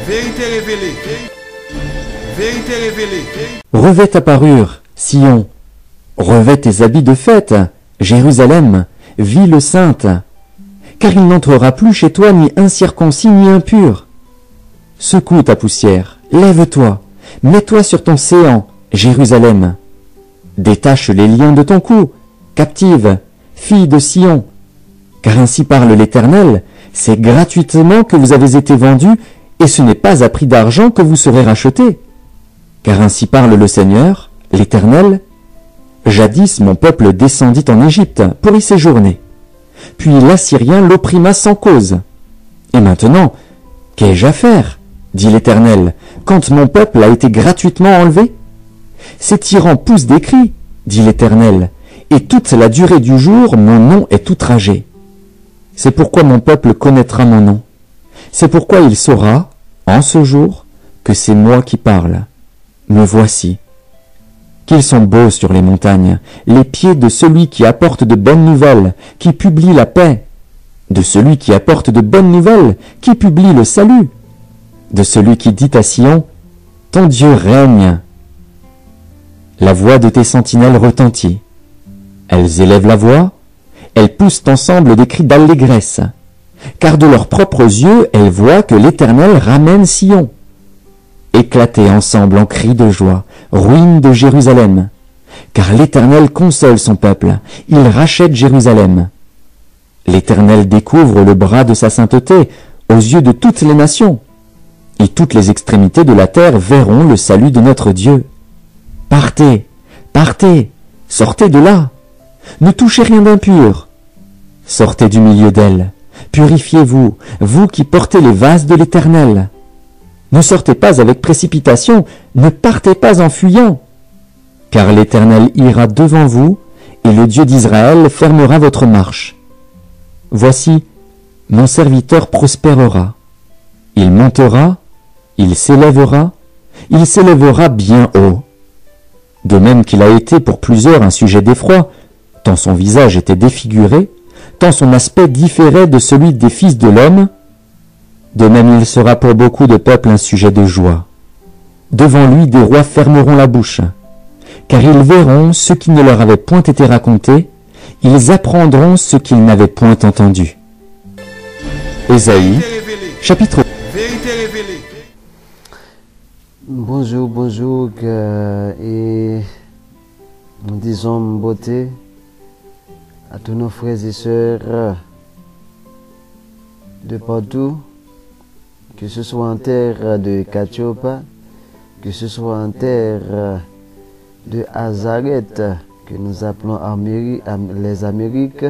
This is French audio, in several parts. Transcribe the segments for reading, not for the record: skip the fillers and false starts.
Vérité révélée. Vérité révélée. Revêt ta parure, Sion. Revêt tes habits de fête, Jérusalem, ville sainte. Car il n'entrera plus chez toi ni incirconcis ni impur. Secoue ta poussière, lève-toi, mets-toi sur ton séant, Jérusalem. Détache les liens de ton cou, captive, fille de Sion. Car ainsi parle l'Éternel, c'est gratuitement que vous avez été vendus, et ce n'est pas à prix d'argent que vous serez rachetés. Car ainsi parle le Seigneur, l'Éternel. Jadis mon peuple descendit en Égypte pour y séjourner. Puis l'Assyrien l'opprima sans cause. Et maintenant, qu'ai-je à faire, dit l'Éternel, quand mon peuple a été gratuitement enlevé? Ces tyrans poussent des cris, dit l'Éternel, et toute la durée du jour mon nom est outragé. C'est pourquoi mon peuple connaîtra mon nom. C'est pourquoi il saura, en ce jour, que c'est moi qui parle. Me voici. Qu'ils sont beaux sur les montagnes, les pieds de celui qui apporte de bonnes nouvelles, qui publie la paix, de celui qui apporte de bonnes nouvelles, qui publie le salut, de celui qui dit à Sion, « Ton Dieu règne ». La voix de tes sentinelles retentit. Elles élèvent la voix, elles poussent ensemble des cris d'allégresse, car de leurs propres yeux, elles voient que l'Éternel ramène Sion. Éclatez ensemble en cris de joie, ruines de Jérusalem, car l'Éternel console son peuple, il rachète Jérusalem. L'Éternel découvre le bras de sa sainteté aux yeux de toutes les nations, et toutes les extrémités de la terre verront le salut de notre Dieu. Partez, partez, sortez de là, ne touchez rien d'impur. Sortez du milieu d'elle, purifiez-vous, vous qui portez les vases de l'Éternel. Ne sortez pas avec précipitation, ne partez pas en fuyant. Car l'Éternel ira devant vous, et le Dieu d'Israël fermera votre marche. Voici, mon serviteur prospérera. Il montera, il s'élèvera bien haut. De même qu'il a été pour plusieurs un sujet d'effroi, tant son visage était défiguré, tant son aspect différait de celui des fils de l'homme, de même il sera pour beaucoup de peuples un sujet de joie. Devant lui des rois fermeront la bouche, car ils verront ce qui ne leur avait point été raconté, ils apprendront ce qu'ils n'avaient point entendu. Ésaïe, chapitre. Vérité révélée. Bonjour, bonjour, et disons beauté à tous nos frères et sœurs de partout, que ce soit en terre de Katiopa, que ce soit en terre de Nazareth, que nous appelons les Amériques,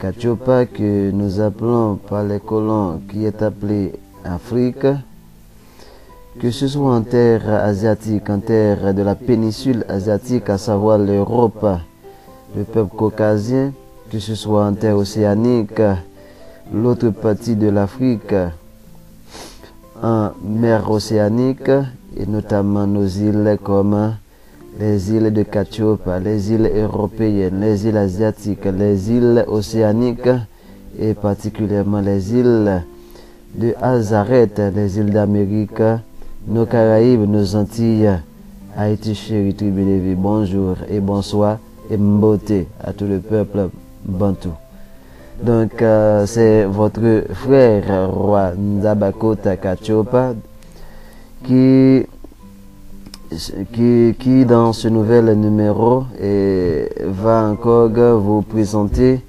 Katiopa, que nous appelons par les colons, qui est appelé Afrique, que ce soit en terre asiatique, en terre de la péninsule asiatique, à savoir l'Europe, le peuple caucasien, que ce soit en terre océanique, l'autre partie de l'Afrique, en mer océanique, et notamment nos îles comme les îles de Katiopa, les îles européennes, les îles asiatiques, les îles océaniques, et particulièrement les îles de Nazareth, les îles d'Amérique, nos Caraïbes, nos Antilles, Haïti, chéri, tribu de vie, bonjour et bonsoir et mboté à tout le peuple bantou. Donc, c'est votre frère, roi Nzabakota Katiopa, qui dans ce nouvel numéro va encore vous présenter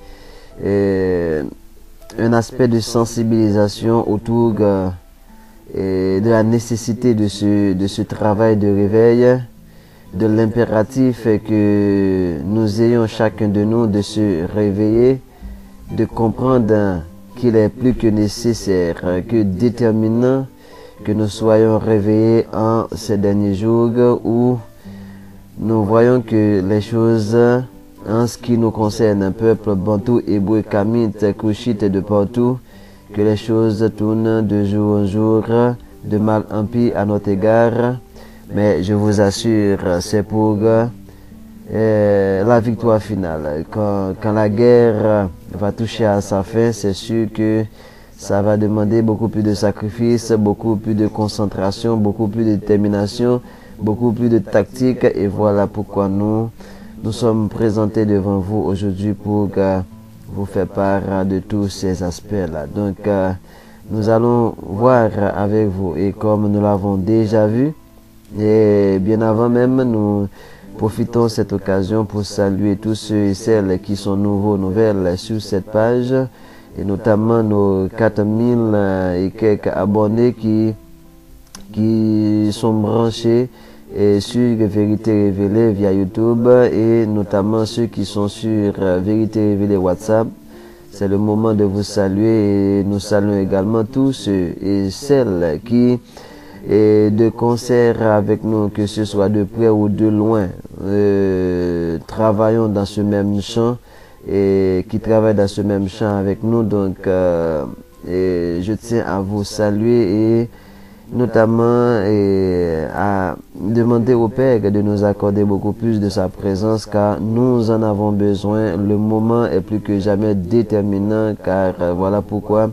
un aspect de sensibilisation autour de la nécessité de ce travail de réveil, de l'impératif que nous ayons chacun de nous de se réveiller, de comprendre qu'il est plus que nécessaire, que déterminant que nous soyons réveillés en ces derniers jours où nous voyons que les choses, en ce qui nous concerne, un peuple bantou, hébreu, kamite, couchite de partout, que les choses tournent de jour en jour, de mal en pis à notre égard. Mais je vous assure, c'est pour la victoire finale. Quand la guerre va toucher à sa fin, c'est sûr que Ça va demander beaucoup plus de sacrifices, beaucoup plus de concentration, beaucoup plus de détermination, beaucoup plus de tactique. Et voilà pourquoi nous sommes présentés devant vous aujourd'hui pour vous faire part de tous ces aspects-là. Donc, nous allons voir avec vous, et comme nous l'avons déjà vu, et bien avant même, nous profitons de cette occasion pour saluer tous ceux et celles qui sont nouveaux, nouvelles sur cette page, et notamment nos 4000 et quelques abonnés qui sont branchés sur Vérité Révélée via YouTube, et notamment ceux qui sont sur Vérité Révélée WhatsApp. C'est le moment de vous saluer, et nous saluons également tous ceux et celles qui de concert avec nous, que ce soit de près ou de loin, travaillons dans ce même champ, et qui travaillent dans ce même champ avec nous. Donc, je tiens à vous saluer, et notamment à demander au Père de nous accorder beaucoup plus de sa présence, car nous en avons besoin. Le moment est plus que jamais déterminant, car voilà pourquoi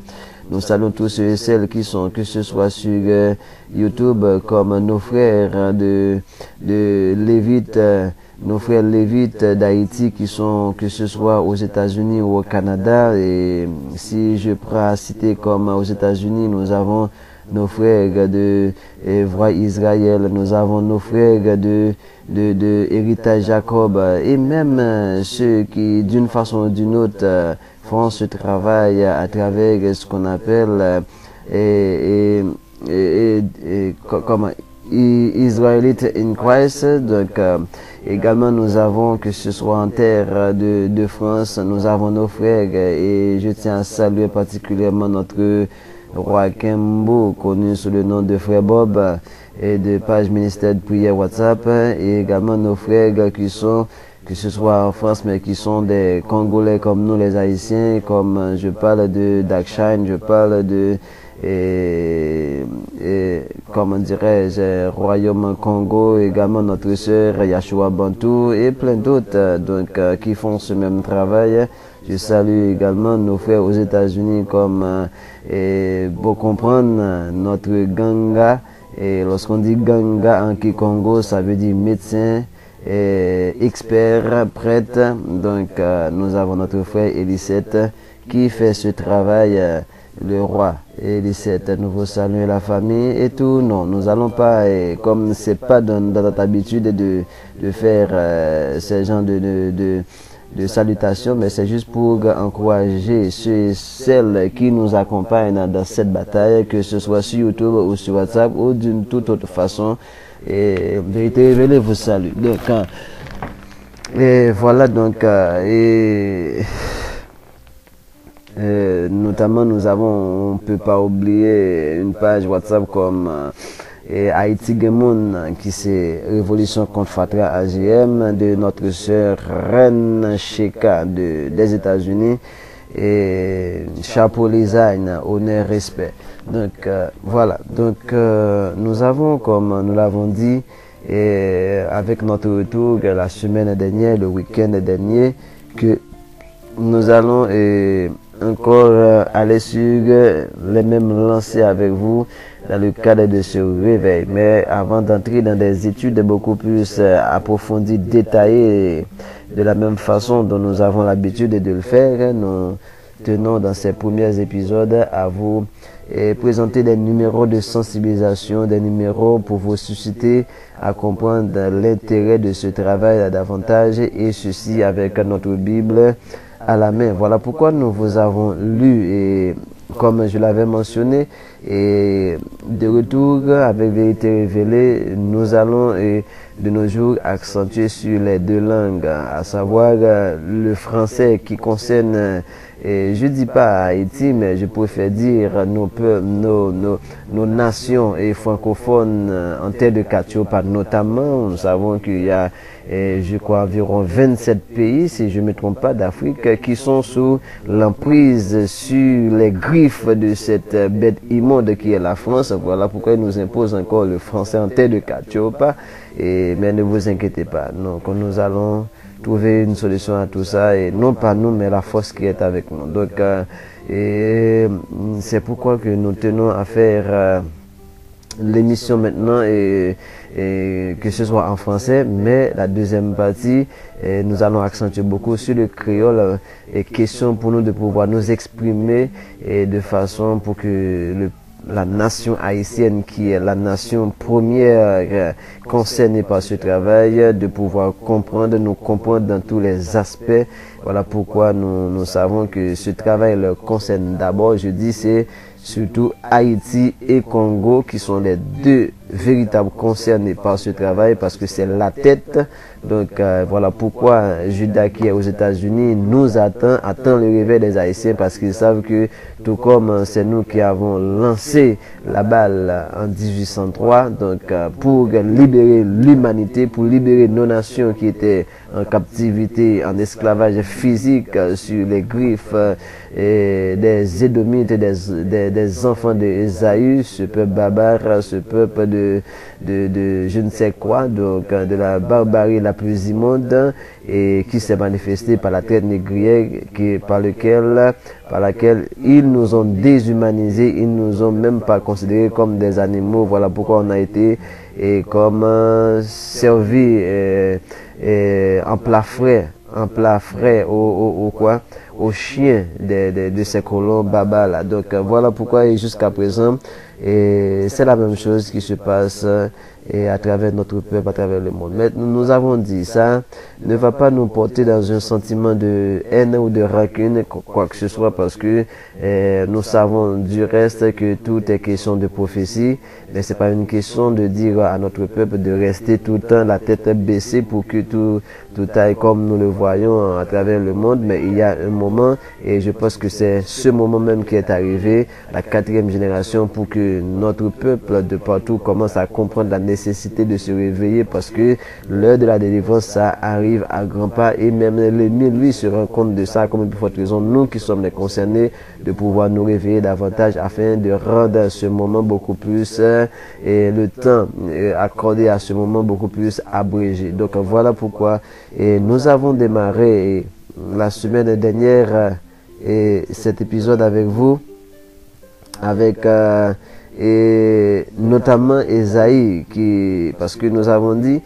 nous saluons tous ceux et celles qui sont, que ce soit sur YouTube, comme nos frères de Lévite, nos frères Lévites d'Haïti qui sont, que ce soit aux États-Unis ou au Canada. Et si je prends à citer comme aux États-Unis, nous avons nos frères de Voix Israël, nous avons nos frères de Héritage Jacob, et même ceux qui, d'une façon ou d'une autre, font ce travail à travers ce qu'on appelle comme Israélite in Christ. Donc, également, nous avons, que ce soit en terre de France, nous avons nos frères, et je tiens à saluer particulièrement notre roi Kembo, connu sous le nom de Frère Bob, et de page ministère de prière WhatsApp, et également nos frères qui sont, que ce soit en France, mais qui sont des Congolais comme nous, les Haïtiens, comme je parle de Dakshine, je parle de comment dirais-je, Royaume Congo, également notre sœur Yashua Bantou, et plein d'autres, donc qui font ce même travail. Je salue également nos frères aux États-Unis, comme pour comprendre notre Ganga. Et lorsqu'on dit Ganga en Kikongo, ça veut dire médecin, expert, prêtre. Donc nous avons notre frère Elisette qui fait ce travail, le roi Elisette. Nous vous saluons la famille et tout. Non, nous allons pas, comme c'est pas dans notre habitude de faire ce genre de salutations, mais c'est juste pour encourager ceux et celles qui nous accompagnent dans cette bataille, que ce soit sur YouTube ou sur WhatsApp ou d'une toute autre façon. Et Vérité Révélée vous salue. Donc, et voilà, donc, notamment nous avons, on peut pas oublier une page WhatsApp comme Haïti Gemoun, qui c'est Révolution contre Fatra AGM, de notre sœur Reine Sheka des États-Unis, et chapeau design, honneur, respect. Donc voilà, donc nous avons, comme nous l'avons dit, avec notre retour la semaine dernière, le week-end dernier, que nous allons encore aller sur les mêmes lancers avec vous dans le cadre de ce réveil. Mais avant d'entrer dans des études beaucoup plus approfondies, détaillées, de la même façon dont nous avons l'habitude de le faire, nous tenons dans ces premiers épisodes à vous présenter des numéros de sensibilisation, des numéros pour vous susciter à comprendre l'intérêt de ce travail davantage, et ceci avec notre Bible à la main. Voilà pourquoi nous vous avons lu, et comme je l'avais mentionné, et de retour avec Vérité Révélée, nous allons de nos jours accentuer sur les deux langues, à savoir le français qui concerne, je dis pas Haïti, mais je préfère dire nos nations et francophones en terre de Katiopa notamment. Nous savons qu'il y a, je crois, environ 27 pays, si je ne me trompe pas, d'Afrique, qui sont sous l'emprise, sur les griffes de cette bête immonde qui est la France. Voilà pourquoi il nous impose encore le français en terre de Katiopa. Mais ne vous inquiétez pas, donc nous allons trouver une solution à tout ça, et non pas nous, mais la force qui est avec nous. Donc, c'est pourquoi que nous tenons à faire l'émission maintenant, et que ce soit en français, mais la deuxième partie, nous allons accentuer beaucoup sur le créole, et question pour nous de pouvoir nous exprimer, et de façon pour que la nation haïtienne, qui est la nation première concernée par ce travail, de pouvoir nous comprendre dans tous les aspects. Voilà pourquoi nous savons que ce travail leur concerne d'abord. Je dis c'est surtout Haïti et Congo qui sont les deux véritables concernés par ce travail, parce que c'est la tête. Donc voilà pourquoi Judas, qui est aux États-Unis, nous attend le réveil des Haïtiens, parce qu'ils savent que tout comme c'est nous qui avons lancé la balle en 1803, donc pour libérer l'humanité, pour libérer nos nations qui étaient en captivité, en esclavage physique, sur les griffes des Édomites, des enfants d'Ésaü, ce peuple barbare, ce peuple de je ne sais quoi, donc de la barbarie la plus immonde, et qui s'est manifestée par la traite négrière, par laquelle ils nous ont déshumanisés, ils nous ont même pas considérés comme des animaux. Voilà pourquoi on a été comme servi en plat frais aux chiens de ces colons barbares là. Donc voilà pourquoi jusqu'à présent, c'est la même chose qui se passe à travers notre peuple, à travers le monde. Mais nous avons dit ça ne va pas nous porter dans un sentiment de haine ou de rancune, quoi que ce soit, parce que nous savons du reste que tout est question de prophétie. Mais c'est pas une question de dire à notre peuple de rester tout le temps la tête baissée pour que tout aille comme nous le voyons à travers le monde. Mais il y a un moment, et je pense que c'est ce moment même qui est arrivé, la 4e génération, pour que notre peuple de partout commence à comprendre la nécessité de se réveiller, parce que l'heure de la délivrance, ça arrive à grands pas, et même l'ennemi, lui, se rend compte de ça, comme une forte raison, nous qui sommes les concernés, de pouvoir nous réveiller davantage afin de rendre ce moment beaucoup plus, et le temps accordé à ce moment beaucoup plus abrégé. Donc voilà pourquoi nous avons démarré la semaine dernière cet épisode avec vous, avec et notamment Esaïe, parce que nous avons dit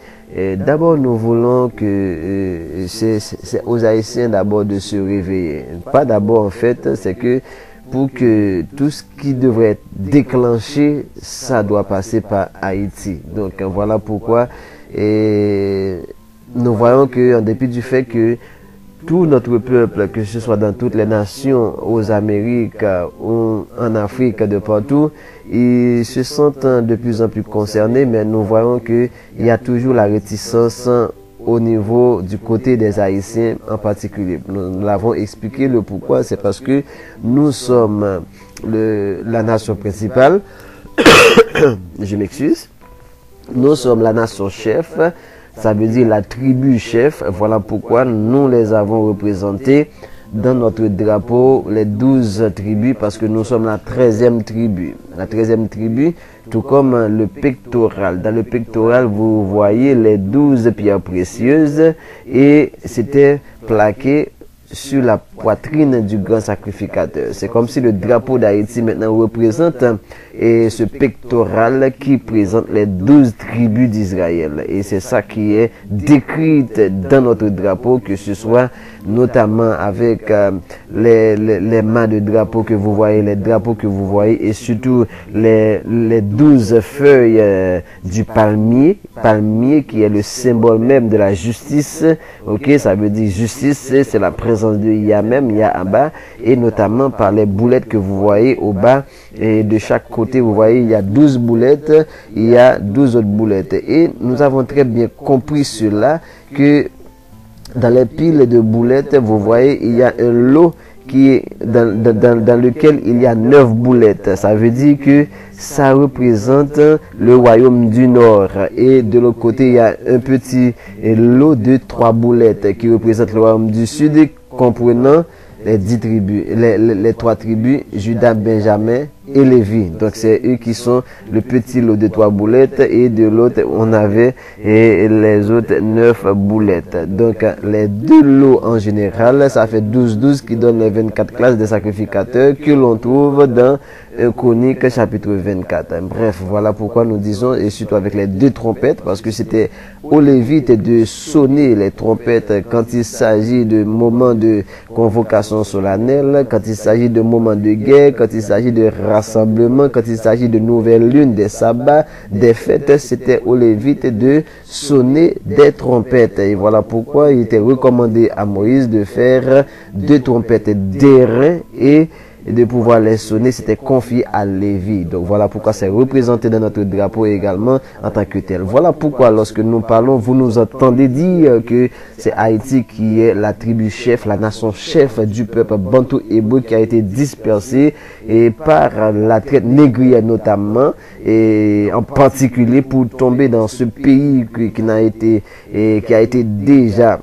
d'abord nous voulons que c'est aux Haïtiens d'abord de se réveiller, pas d'abord en fait, c'est que pour que tout ce qui devrait être déclenché, ça doit passer par Haïti. Donc voilà pourquoi nous voyons que en dépit du fait que tout notre peuple, que ce soit dans toutes les nations, aux Amériques ou en Afrique, de partout, ils se sentent de plus en plus concernés, mais nous voyons qu'il y a toujours la réticence au niveau du côté des Haïtiens en particulier. Nous l'avons expliqué, le pourquoi, c'est parce que nous sommes la nation principale, je m'excuse, nous sommes la nation chef, ça veut dire la tribu chef. Voilà pourquoi nous les avons représentés dans notre drapeau, les 12 tribus, parce que nous sommes la 13e tribu. La 13e tribu, tout comme le pectoral. Dans le pectoral, vous voyez les 12 pierres précieuses, et c'était plaqué sur la poitrine du grand sacrificateur. C'est comme si le drapeau d'Haïti maintenant représente ce pectoral qui présente les 12 tribus d'Israël. Et c'est ça qui est décrit dans notre drapeau, que ce soit notamment avec les mâts de drapeau que vous voyez, les drapeaux que vous voyez, et surtout les 12 feuilles du palmier qui est le symbole même de la justice. Ok, ça veut dire justice, c'est la présence de Yah même, Yah en bas, et notamment par les boulettes que vous voyez au bas, et de chaque côté vous voyez il y a 12 boulettes, il y a 12 autres boulettes, et nous avons très bien compris cela, que dans les piles de boulettes vous voyez il y a un lot qui est dans lequel il y a 9 boulettes. Ça veut dire que ça représente le royaume du Nord, et de l'autre côté il y a un petit lot de 3 boulettes qui représente le royaume du Sud, comprenant les 10 tribus, les 3 tribus, Judas, Benjamin et Lévi. Donc c'est eux qui sont le petit lot de 3 boulettes et de l'autre on avait et les autres 9 boulettes. Donc les 2 lots en général, ça fait 12 qui donne les 24 classes des sacrificateurs que l'on trouve dans Chronique chapitre 24. Bref, voilà pourquoi nous disons, et surtout avec les 2 trompettes, parce que c'était aux Lévites de sonner les trompettes quand il s'agit de moments de convocation solennelle, quand il s'agit de moments de guerre, quand il s'agit de rassemblement, quand il s'agit de nouvelles lunes, des sabbats, des fêtes, c'était aux Lévites de sonner des trompettes. Et voilà pourquoi il était recommandé à Moïse de faire 2 trompettes d'airain et de pouvoir les sonner, c'était confié à Lévi. Donc voilà pourquoi c'est représenté dans notre drapeau également en tant que tel. Voilà pourquoi lorsque nous parlons, vous nous entendez dire que c'est Haïti qui est la tribu chef, la nation chef du peuple bantou hébreu qui a été dispersé et par la traite négrière notamment, et en particulier pour tomber dans ce pays qui a été déjà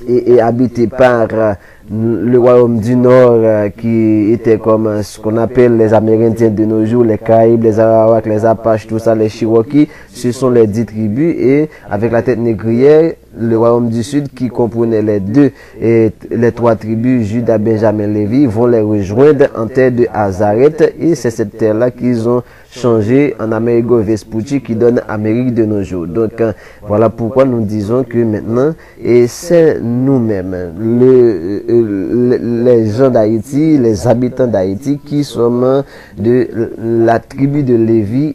et habité par le royaume du Nord qui était comme ce qu'on appelle les Amérindiens de nos jours, les Caraïbes, les Arawaks, les Apaches, tout ça, les Cherokees, ce sont les 10 tribus, et avec la tête négrière, le royaume du Sud qui comprenait les 3 tribus, Juda, Benjamin, Lévi, vont les rejoindre en terre de Hazaret, et c'est cette terre-là qu'ils ont changé en Amerigo Vespucci qui donne Amérique de nos jours. Donc voilà pourquoi nous disons que maintenant, et c'est nous-mêmes, les gens d'Haïti, les habitants d'Haïti qui sommes de la tribu de Lévi,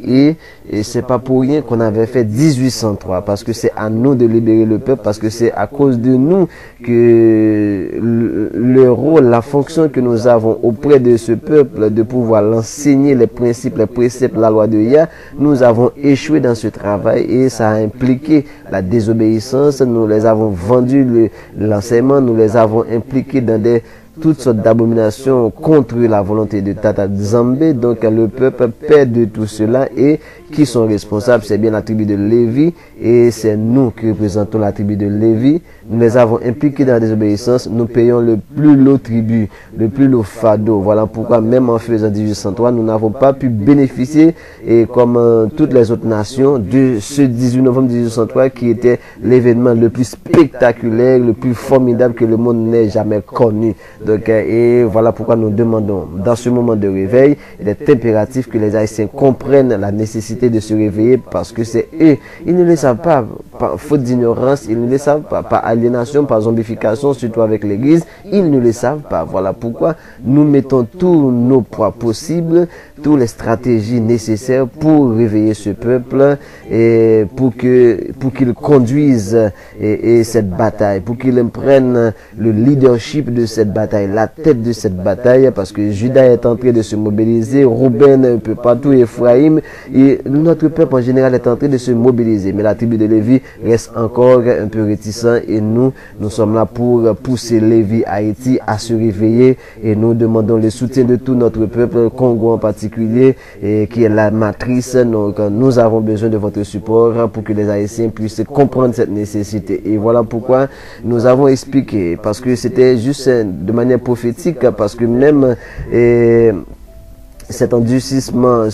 et c'est pas pour rien qu'on avait fait 1803, parce que c'est à nous de libérer le peuple, parce que c'est à cause de nous que le rôle, la fonction que nous avons auprès de ce peuple, de pouvoir l'enseigner les principes, les préceptes, la loi de Yah, nous avons échoué dans ce travail, et ça a impliqué la désobéissance. Nous les avons vendu l'enseignement, nous les avons impliqués dans toutes sortes d'abominations contre la volonté de Tata Nzambe. Donc le peuple perd de tout cela, et qui sont responsables, c'est bien la tribu de Lévi, et c'est nous qui représentons la tribu de Lévi. Nous les avons impliqués dans la désobéissance, nous payons le plus lourd tribut, le plus lourd fardeau. Voilà pourquoi même en faisant 1803, nous n'avons pas pu bénéficier, et comme toutes les autres nations, de ce 18 novembre 1803 qui était l'événement le plus spectaculaire, le plus formidable que le monde n'ait jamais connu. Donc, et voilà pourquoi nous demandons, dans ce moment de réveil, il est impératif que les Haïtiens comprennent la nécessité de se réveiller, parce que c'est eux, ils ne le savent pas, par faute d'ignorance, ils ne le savent pas, par aliénation, par zombification, surtout avec l'église, ils ne le savent pas. Voilà pourquoi nous mettons tous nos poids possibles, toutes les stratégies nécessaires pour réveiller ce peuple, et pour qu'ils conduisent cette bataille, pour qu'ils prennent le leadership de cette bataille, la tête de cette bataille, parce que Juda est en train de se mobiliser, Rouben un peu partout, Ephraim, et notre peuple en général est en train de se mobiliser, mais la tribu de Lévi reste encore un peu réticent, et nous sommes là pour pousser Lévi Haïti à se réveiller, et nous demandons le soutien de tout notre peuple, Congo en particulier, et qui est la matrice. Donc nous avons besoin de votre support pour que les Haïtiens puissent comprendre cette nécessité, et voilà pourquoi nous avons expliqué, parce que c'était juste de manière prophétique, parce que même cet endurcissement,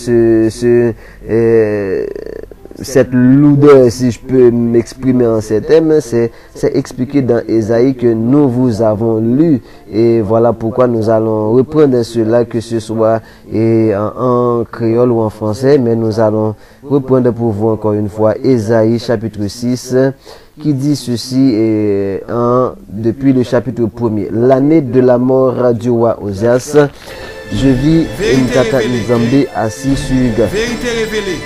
cette lourdeur, si je peux m'exprimer en ces termes, c'est expliqué dans Ésaïe que nous vous avons lu, et voilà pourquoi nous allons reprendre cela, que ce soit en créole ou en français, mais nous allons reprendre pour vous encore une fois Ésaïe chapitre 6, qui dit ceci, depuis le chapitre 1er. L'année de la mort du roi Ozias, je vis Tata Nzambe assis sur Vérité révélée.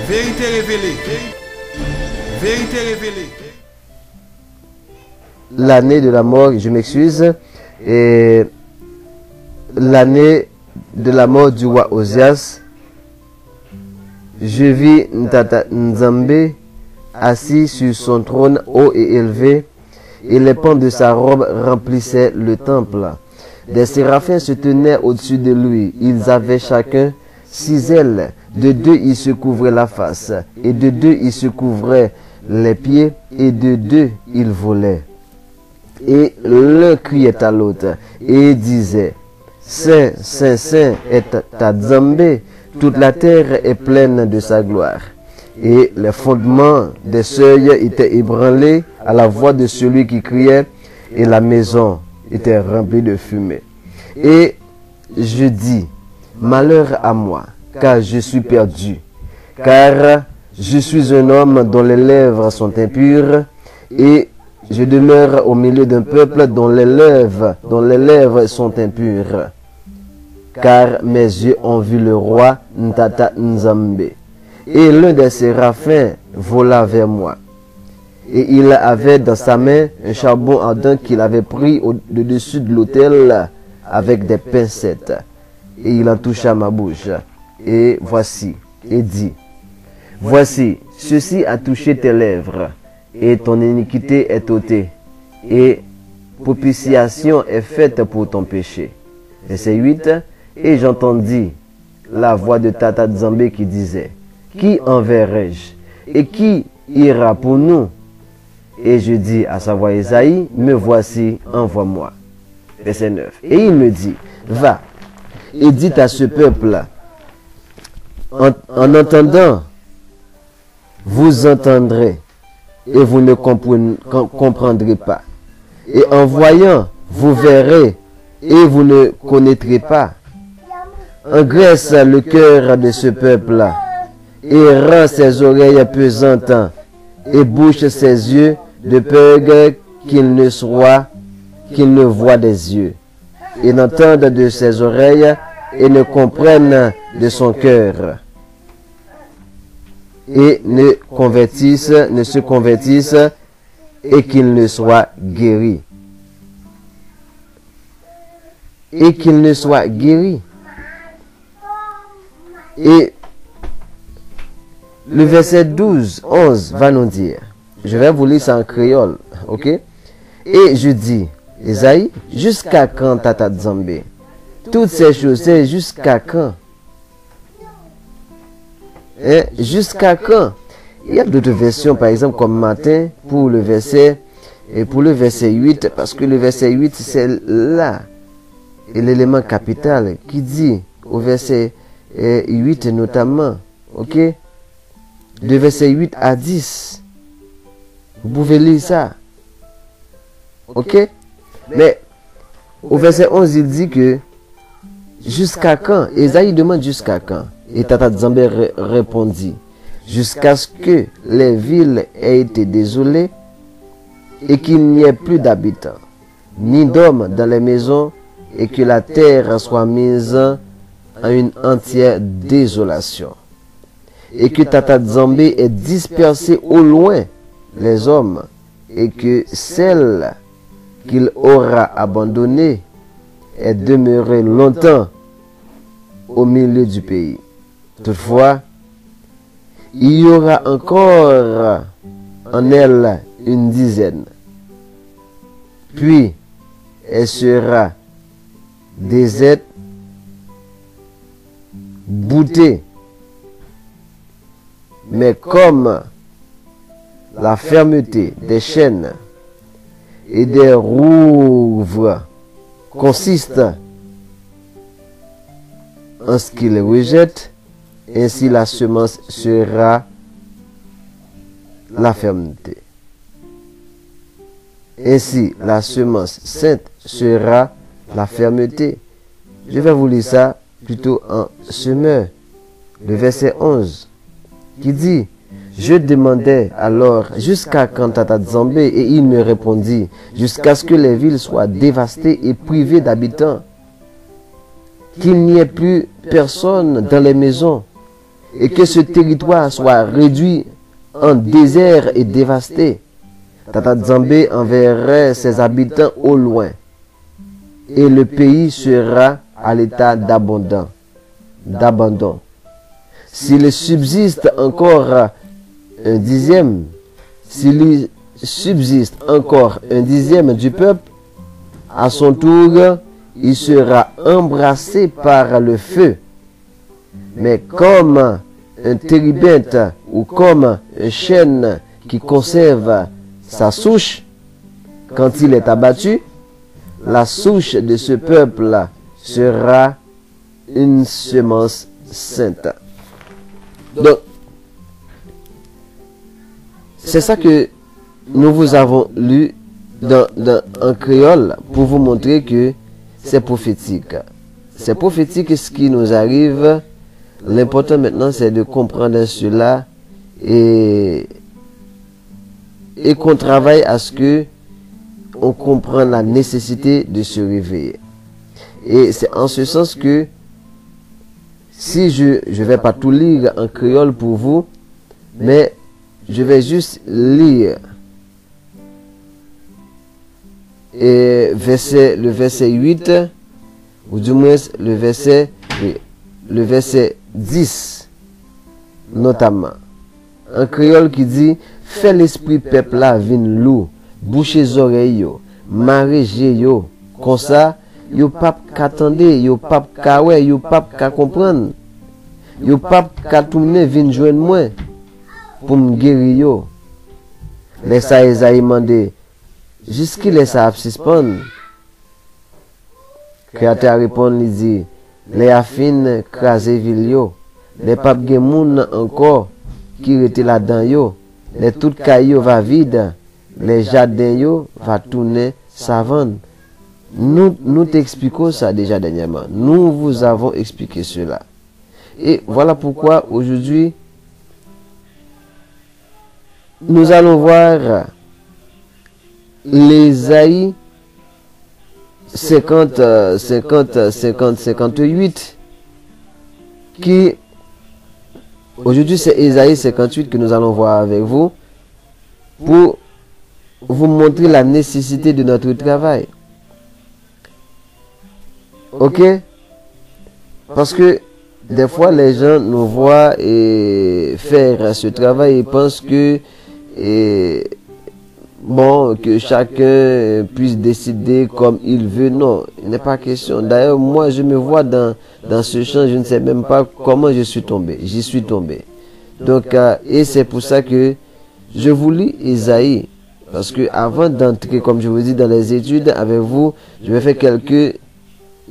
Vérité révélée. Vérité révélée. L'année de la mort, je m'excuse, et l'année de la mort du roi Ozias, je vis Tata Nzambe assis sur son trône haut et élevé, et les pans de sa robe remplissaient le temple. Des séraphins se tenaient au-dessus de lui. Ils avaient chacun 6 ailes. De 2 ils se couvraient la face, et de 2 ils se couvraient les pieds, et de 2 ils volaient. Et l'un criait à l'autre, et disait, Saint, Saint, Saint est Tadzambé. Toute la terre est pleine de sa gloire. Et les fondements des seuils étaient ébranlés à la voix de celui qui criait, et la maison était remplie de fumée. Et je dis, malheur à moi, car je suis perdu, car je suis un homme dont les lèvres sont impures, et je demeure au milieu d'un peuple dont les lèvres sont impures. Car mes yeux ont vu le roi Ntata Nzambe. Et l'un des séraphins vola vers moi. Et il avait dans sa main un charbon ardent qu'il avait pris de dessus de l'autel avec des pincettes. Et il en toucha ma bouche. Et voici, et dit, voici, ceci a touché tes lèvres, et ton iniquité est ôtée, et propitiation est faite pour ton péché. Verset 8. Et j'entendis la voix de Tata Nzambe qui disait, qui enverrai-je et qui ira pour nous? Et je dis à sa voix Esaïe, me voici, envoie-moi. Verset 9. Et il me dit, va et dis à ce peuple, en entendant, vous entendrez et vous ne comprendrez pas. Et en voyant, vous verrez et vous ne connaîtrez pas. Engraisse le cœur de ce peuple et rend ses oreilles pesantes et bouche ses yeux de peur qu'il ne voie des yeux et n'entende de ses oreilles et ne comprenne de son cœur et ne se convertisse et qu'il ne soit guéri. Et qu'il ne soit guéri. Et le verset 11 va nous dire, je vais vous lire ça en créole, ok? Et je dis, Esaïe, jusqu'à quand Tata Nzambe? Toutes ces choses, c'est jusqu'à quand? Jusqu'à quand? Il y a d'autres versions, par exemple, comme matin, pour le verset 8, parce que le verset 8, c'est là, et l'élément capital qui dit au verset 8 notamment, ok, de verset 8 à 10, vous pouvez lire ça, ok, mais au verset 11 il dit que jusqu'à quand? Esaïe demande jusqu'à quand? Et Tata Nzambe répondit, jusqu'à ce que les villes aient été désolées et qu'il n'y ait plus d'habitants, ni d'hommes dans les maisons, et que la terre soit mise en une entière désolation, et que Tata Nzambe ait dispersé au loin les hommes, et que celle qu'il aura abandonnée ait demeuré longtemps au milieu du pays. Toutefois, il y aura encore en elle une dizaine, puis elle sera déserte, boutée, mais comme la fermeté des chaînes et des rouves consiste en ce qu'ils rejettent, ainsi la semence sera la fermeté. Ainsi la semence sainte sera la fermeté. Je vais vous lire ça plutôt en semeur. Le verset 11 qui dit, je demandais alors jusqu'à quand Tata Nzambe, et il me répondit, jusqu'à ce que les villes soient dévastées et privées d'habitants, qu'il n'y ait plus personne dans les maisons, et que ce territoire soit réduit en désert et dévasté. Tata Nzambe enverrait ses habitants au loin, et le pays sera à l'état d'abandon. S'il subsiste encore un dixième, s'il subsiste encore un dixième du peuple, à son tour, il sera embrassé par le feu. Mais comme un téribinthe ou comme un chêne qui conserve sa souche, quand il est abattu, la souche de ce peuple sera une semence sainte. Donc, c'est ça que nous vous avons lu en créole pour vous montrer que c'est prophétique. C'est prophétique ce qui nous arrive. L'important maintenant, c'est de comprendre cela et qu'on travaille à ce que on comprenne la nécessité de se réveiller. Et c'est en ce sens que si je ne vais pas tout lire en créole pour vous, mais je vais juste lire et le verset 8, ou du moins le verset 10, notamment. En créole qui dit, fait l'esprit peuple la vin lou, boucher oreilles yo, maréger yo, comme ça, yo pas qu'attendre, yo pas qu'awe, yo pas qu'à comprendre, yo pas qu'à tourner vin joindre moi pour me guérir yo. Laisse ça Esaïe mandé, jusqu'il laisse ça suspendre. Créateur répond, il dit, les affines crasé vil yo, les papes gen moun encore qui étaient là-dedans yo, les toutes cailloux va vide, les jardins yo va tourner savane. Nous t'expliquons ça déjà dernièrement. Nous vous avons expliqué cela. Et voilà pourquoi aujourd'hui, nous allons voir l'Ésaïe 58 qui aujourd'hui c'est Ésaïe 58 que nous allons voir avec vous pour vous montrer la nécessité de notre travail. Ok? Parce que des fois les gens nous voient et faire ce travail et pensent que que chacun puisse décider comme il veut. Non, il n'est pas question. D'ailleurs, moi, je me vois dans ce champ, je ne sais même pas comment je suis tombé. J'y suis tombé. Donc, et c'est pour ça que je vous lis Ésaïe. Parce que avant d'entrer, comme je vous dis, dans les études avec vous, je vais faire quelques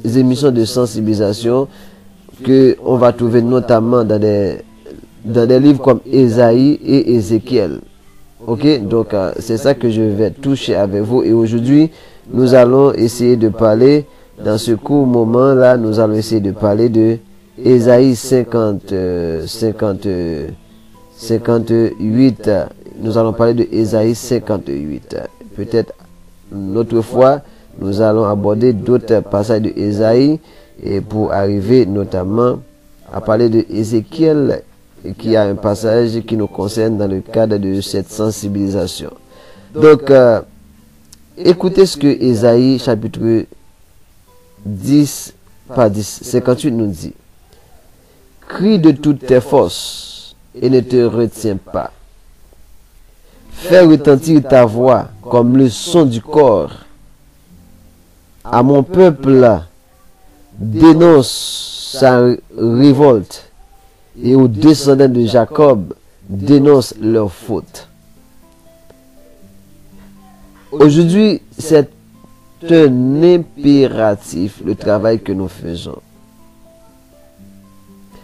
émissions de sensibilisation que on va trouver notamment dans des livres comme Ésaïe et Ézéchiel. Ok, donc c'est ça que je vais toucher avec vous. Et aujourd'hui, nous allons essayer de parler, dans ce court moment là, nous allons essayer de parler de Ésaïe 58. Nous allons parler de Ésaïe 58. Peut-être une autre fois, nous allons aborder d'autres passages de Ésaïe et pour arriver notamment à parler de Ézéchiel, qui a un passage qui nous concerne dans le cadre de cette sensibilisation. Donc, écoutez ce que Ésaïe chapitre 58 nous dit. Crie de toutes tes forces et ne te retiens pas. Fais retentir ta voix comme le son du corps. À mon peuple, dénonce sa révolte. Et aux descendants de Jacob, dénonce leurs fautes. Aujourd'hui, c'est un impératif, le travail que nous faisons.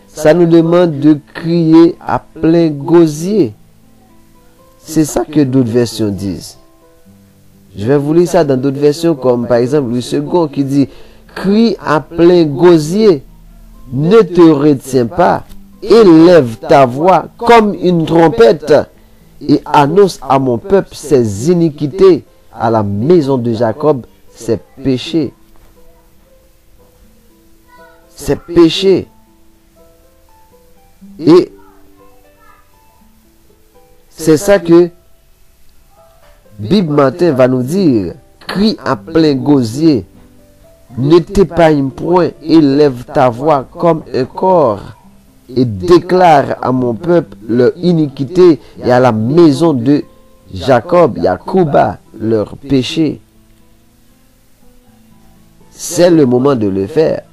Ça nous demande de crier à plein gosier. C'est ça que d'autres versions disent. Je vais vous lire ça dans d'autres versions, comme par exemple le second qui dit « Crie à plein gosier, ne te retiens pas. Élève ta voix comme une trompette et annonce à mon peuple ses iniquités, à la maison de Jacob ses péchés. » Ses péchés. Et c'est ça que Bible matin va nous dire. Crie à plein gosier, ne t'épargne point, élève ta voix comme un corps. Et déclare à mon peuple leur iniquité et à la maison de Jacob, Yacouba, leur péché. C'est le moment de le faire.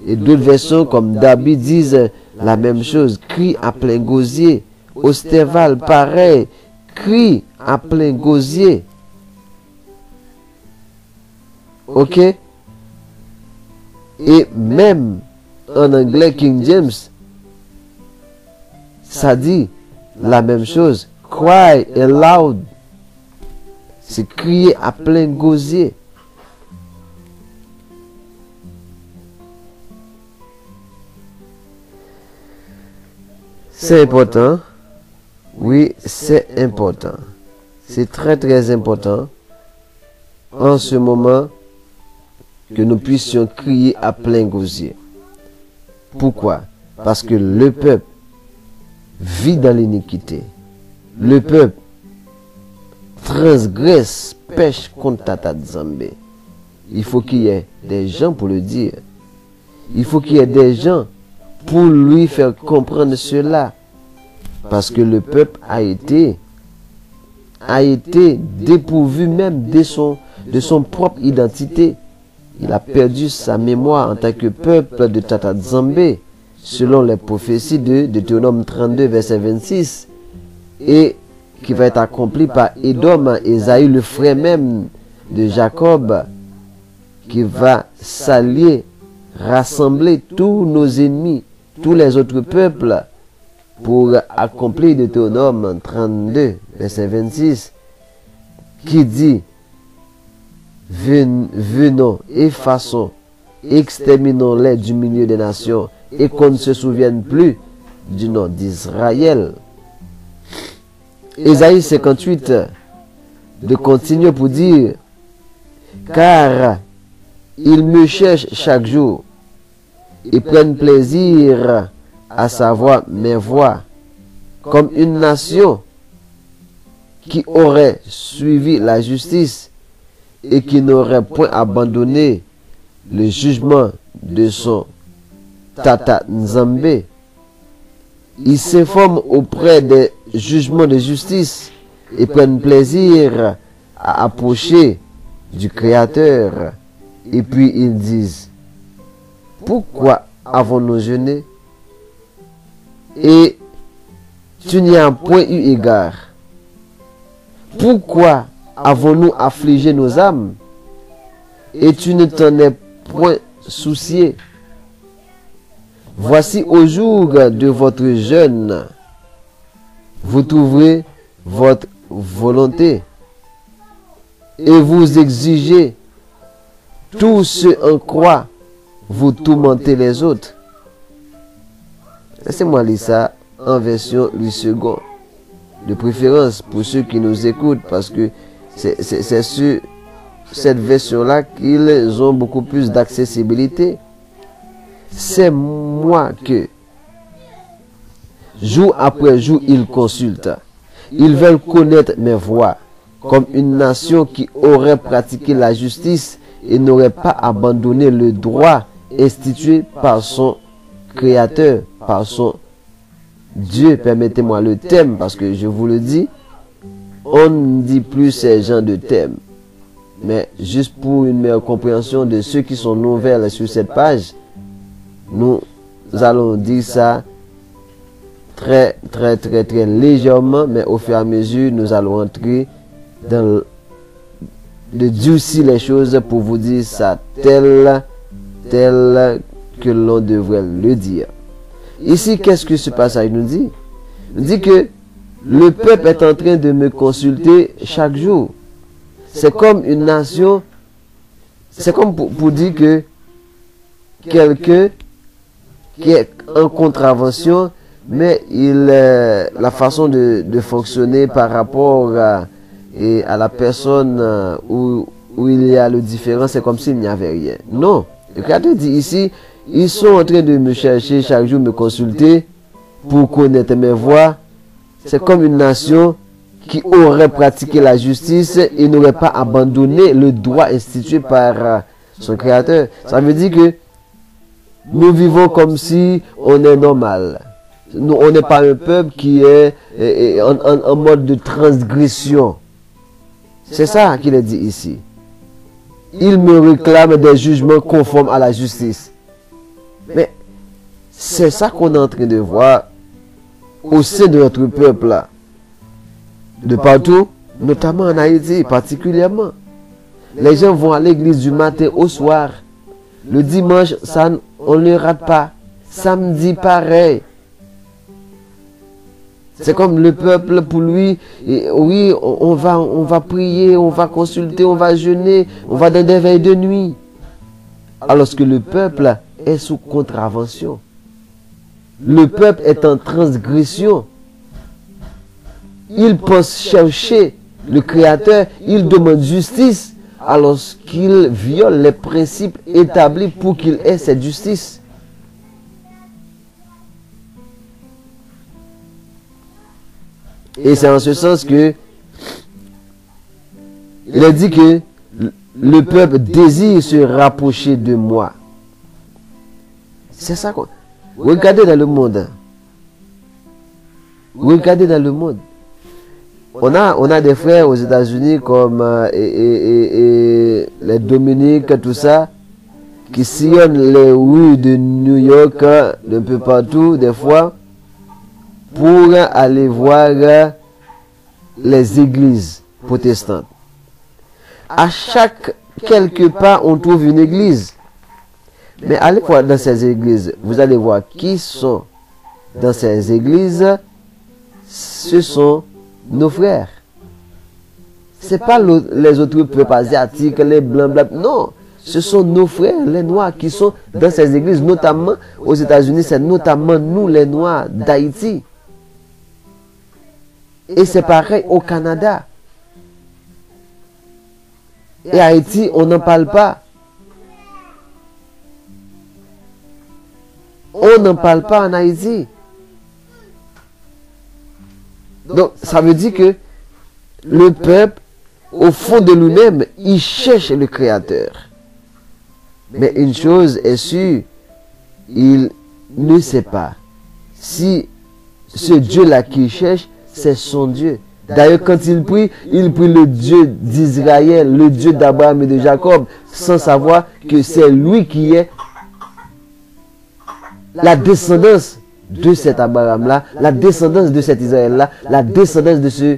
Et d'autres versions comme David disent la même chose. Crie à plein gosier. Ostéval, pareil. Crie à plein gosier. Ok? Et même en anglais, King James, ça dit la même chose. Cry aloud. C'est crier à plein gosier. C'est important. Oui, c'est important. C'est très très important en ce moment que nous puissions crier à plein gosier. Pourquoi? Parce que le peuple vit dans l'iniquité. Le peuple transgresse, pêche contre Tata Nzambe. Il faut qu'il y ait des gens pour le dire. Il faut qu'il y ait des gens pour lui faire comprendre cela. Parce que le peuple a été dépourvu même de son propre identité. Il a perdu sa mémoire en tant que peuple de Tata Nzambe, selon les prophéties de Deutéronome 32, verset 26, et qui va être accompli par Édom, Ésaü, le frère même de Jacob, qui va s'allier, rassembler tous nos ennemis, tous les autres peuples, pour accomplir Deutéronome 32, verset 26, qui dit: venons, effaçons, exterminons-les du milieu des nations, et qu'on ne se souvienne plus du nom d'Israël. Ésaïe 58 de continuer pour dire: car ils me cherchent chaque jour et prennent plaisir à savoir mes voix, comme une nation qui aurait suivi la justice et qui n'aurait point abandonné le jugement de son Tata Nzambe. Ils s'informent auprès des jugements de justice et prennent plaisir à approcher du Créateur. Et puis ils disent: pourquoi avons-nous jeûné et tu n'y as point eu égard? Pourquoi avons-nous affligé nos âmes et tu ne t'en es point soucié? Voici au jour de votre jeûne, vous trouverez votre volonté et vous exigez tout ce en quoi vous tourmentez les autres. Laissez-moi lire ça en version Louis II, de préférence pour ceux qui nous écoutent, parce que c'est sur cette version-là qu'ils ont beaucoup plus d'accessibilité. C'est moi que, jour après jour, ils consultent. Ils veulent connaître mes voies, comme une nation qui aurait pratiqué la justice et n'aurait pas abandonné le droit institué par son Créateur, par son Dieu. Permettez-moi le thème, parce que je vous le dis, on ne dit plus ces gens de thème. Mais juste pour une meilleure compréhension de ceux qui sont nouvelles sur cette page, nous allons dire ça très légèrement, mais au fur et à mesure, nous allons entrer dans de durcir les choses pour vous dire ça tel que l'on devrait le dire. Ici, qu'est-ce que ce passage nous dit? Il nous dit que le peuple est en train de me consulter chaque jour. C'est comme une nation, c'est comme pour dire que quelqu'un qui est en contravention, mais la façon de fonctionner par rapport à la personne où il y a le différent, c'est comme s'il n'y avait rien. Non, le Créateur dit ici: ils sont en train de me chercher chaque jour, me consulter pour connaître mes voies. C'est comme une nation qui aurait pratiqué la justice et n'aurait pas abandonné le droit institué par son Créateur. Ça veut dire que nous vivons comme si on est normal. Nous, on n'est pas un peuple qui est en mode de transgression. C'est ça qu'il est dit ici. Il me réclame des jugements conformes à la justice. Mais c'est ça qu'on est en train de voir au sein de notre peuple là. De partout, notamment en Haïti particulièrement. Les gens vont à l'église du matin au soir. Le dimanche, ça, on ne le rate pas. Samedi, pareil. C'est comme le peuple, pour lui, et oui, on va prier, on va consulter, on va jeûner, on va dans des veilles de nuit. Alors que le peuple est sous contravention. Le peuple est en transgression. Il pense chercher le Créateur, il demande justice, alors qu'il viole les principes établis pour qu'il ait cette justice. Et c'est en ce sens que il a dit que le peuple désire se rapprocher de moi. C'est ça quoi. Regardez dans le monde. Regardez dans le monde. On a des frères aux États-Unis comme les Dominiques, tout ça, qui sillonnent les rues de New York, d'un peu partout, des fois, pour aller voir les églises protestantes. À chaque quelque part, on trouve une église. Mais allez voir dans ces églises, vous allez voir qui sont dans ces églises. Ce sont nos frères. Ce n'est pas les autres peuples asiatiques, les blancs, blancs. Non, ce sont nos frères, les Noirs, qui sont dans ces églises, notamment aux États-Unis. C'est notamment nous, les Noirs d'Haïti. Et c'est pareil au Canada. Et Haïti, on n'en parle pas. On n'en parle pas en Haïti. Donc, ça veut dire que le peuple, au fond de lui-même, il cherche le Créateur. Mais une chose est sûre, il ne sait pas si ce Dieu-là qu'il cherche, c'est son Dieu. D'ailleurs, quand il prie le Dieu d'Israël, le Dieu d'Abraham et de Jacob, sans savoir que c'est lui qui est la descendance de cet Abraham-là, la descendance de cet Israël-là, la descendance de ce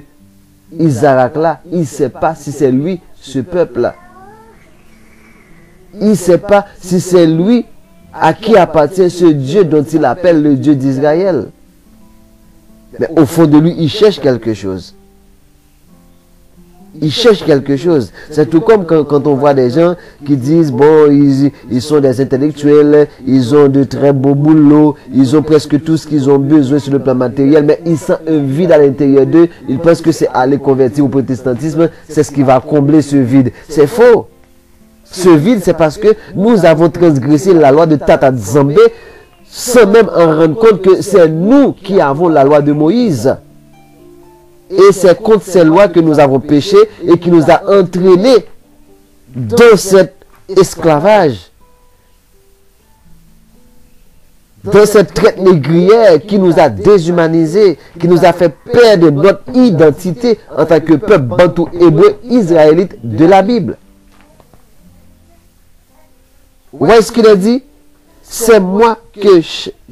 Isaac-là. Il ne sait pas si c'est lui, ce peuple-là. Il ne sait pas si c'est lui à qui appartient ce Dieu dont il appelle le Dieu d'Israël. Mais au fond de lui, il cherche quelque chose. Il cherche quelque chose. C'est tout comme quand on voit des gens qui disent, bon, ils sont des intellectuels, ils ont de très beaux boulots, ils ont presque tout ce qu'ils ont besoin sur le plan matériel, mais ils sentent un vide à l'intérieur d'eux. Ils pensent que c'est aller convertir au protestantisme, c'est ce qui va combler ce vide. C'est faux. Ce vide, c'est parce que nous avons transgressé la loi de Tata Nzambe sans même en rendre compte que c'est nous qui avons la loi de Moïse. Et c'est contre ces lois que nous avons péché et qui nous a entraînés dans cet esclavage, dans cette traite négrière qui nous a déshumanisés, qui nous a fait perdre notre identité en tant que peuple bantou hébreu israélite de la Bible. Vous voyez ce qu'il a dit? C'est moi que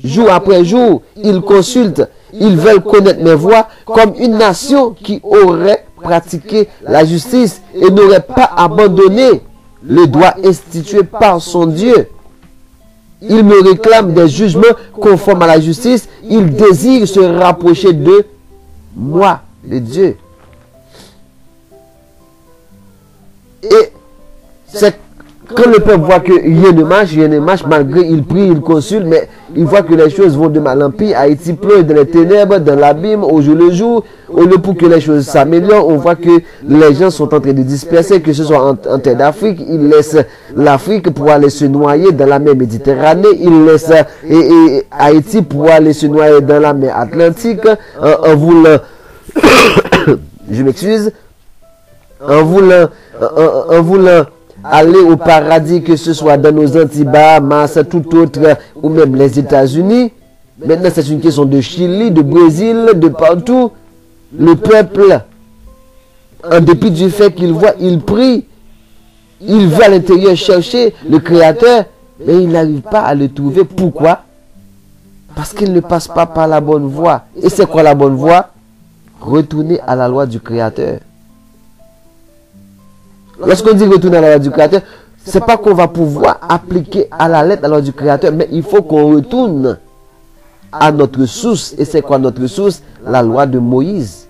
jour après jour, ils consultent. Ils veulent connaître mes voies comme une nation qui aurait pratiqué la justice et n'aurait pas abandonné le droit institué par son Dieu. Ils me réclament des jugements conformes à la justice. Ils désirent se rapprocher de moi, de Dieu. Et c'est quand le peuple voit que rien ne marche, malgré il prie, il consulte, mais il voit que les choses vont de mal en pis. Haïti pleure dans les ténèbres, dans l'abîme, au jour le jour. Au lieu pour que les choses s'améliorent, on voit que les gens sont en train de disperser, que ce soit en terre d'Afrique. Ils laissent l'Afrique pour aller se noyer dans la mer Méditerranée. Ils laissent Haïti pour aller se noyer dans la mer Atlantique, en voulant, je m'excuse, en voulant aller au paradis, que ce soit dans nos Antilles, Bahamas, tout autre, ou même les États-Unis. Maintenant, c'est une question de Chili, de Brésil, de partout. Le peuple, en dépit du fait qu'il voit, il prie, il veut à l'intérieur chercher le Créateur, mais il n'arrive pas à le trouver. Pourquoi? Parce qu'il ne passe pas par la bonne voie. Et c'est quoi la bonne voie? Retourner à la loi du Créateur. Lorsqu'on dit retourner à la loi du Créateur, c'est pas qu'on va pouvoir appliquer à la lettre la loi du Créateur, mais il faut qu'on retourne à notre source. Et c'est quoi notre source? La loi de Moïse.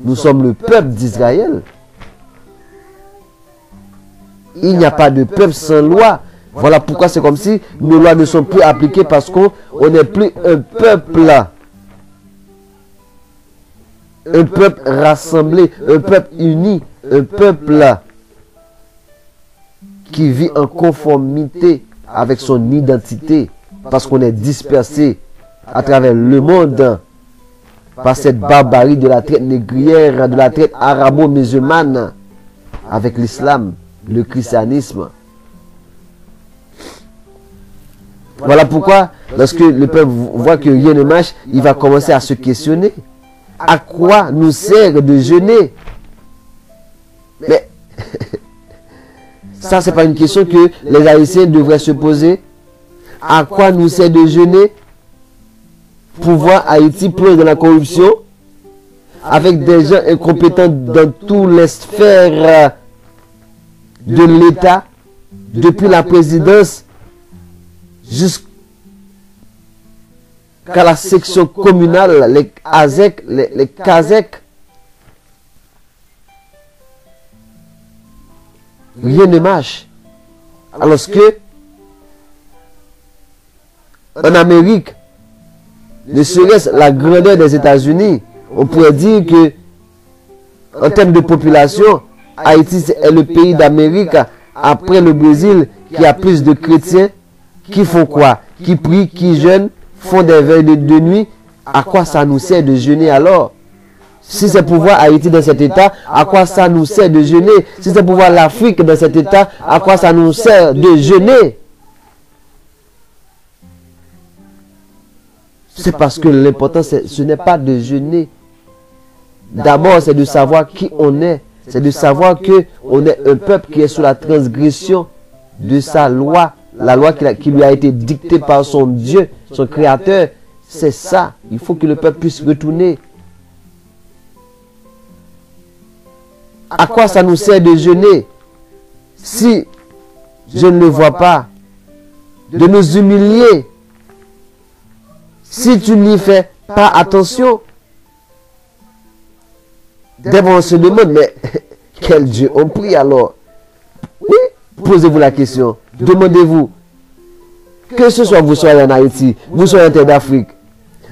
Nous sommes le peuple d'Israël. Il n'y a pas de peuple sans loi. Voilà pourquoi c'est comme si nos lois ne sont plus appliquées parce qu'on n'est plus un peuple. Un peuple rassemblé, un peuple uni, un peuple qui vit en conformité avec son identité parce qu'on est dispersé à travers le monde par cette barbarie de la traite négrière, de la traite arabo-musulmane avec l'islam, le christianisme. Voilà pourquoi, lorsque le peuple voit que rien ne marche, il va commencer à se questionner. À quoi nous sert de jeûner? Mais ça, c'est pas une question que les Haïtiens devraient se poser. À quoi nous sert de jeûner? Pour voir Haïti plonger dans la corruption, avec des gens incompétents dans toutes les sphères de l'État, depuis la présidence jusqu'à la section communale, les ASEC, les CASEC. Rien ne marche. Alors que en Amérique, ne serait-ce la grandeur des États-Unis, on pourrait dire que en termes de population, Haïti est le pays d'Amérique après le Brésil qui a plus de chrétiens qui font quoi? Qui prient, qui jeûnent, font des veilles de nuit. À quoi ça nous sert de jeûner alors? Si c'est pour voir Haïti dans cet état, à quoi ça nous sert de jeûner? Si c'est pour voir l'Afrique dans cet état, à quoi ça nous sert de jeûner? C'est parce que l'important, ce n'est pas de jeûner. D'abord, c'est de savoir qui on est. C'est de savoir qu'on est un peuple qui est sous la transgression de sa loi. La loi qui lui a été dictée par son Dieu, son Créateur. C'est ça. Il faut que le peuple puisse retourner. À quoi ça nous sert de jeûner? Si je ne le vois pas, de nous humilier. Si tu n'y fais pas attention, d'abord on se demande, mais quel Dieu on prie alors? Oui, posez-vous la question. Demandez-vous, que ce soit vous soyez en Haïti, vous soyez en terre d'Afrique,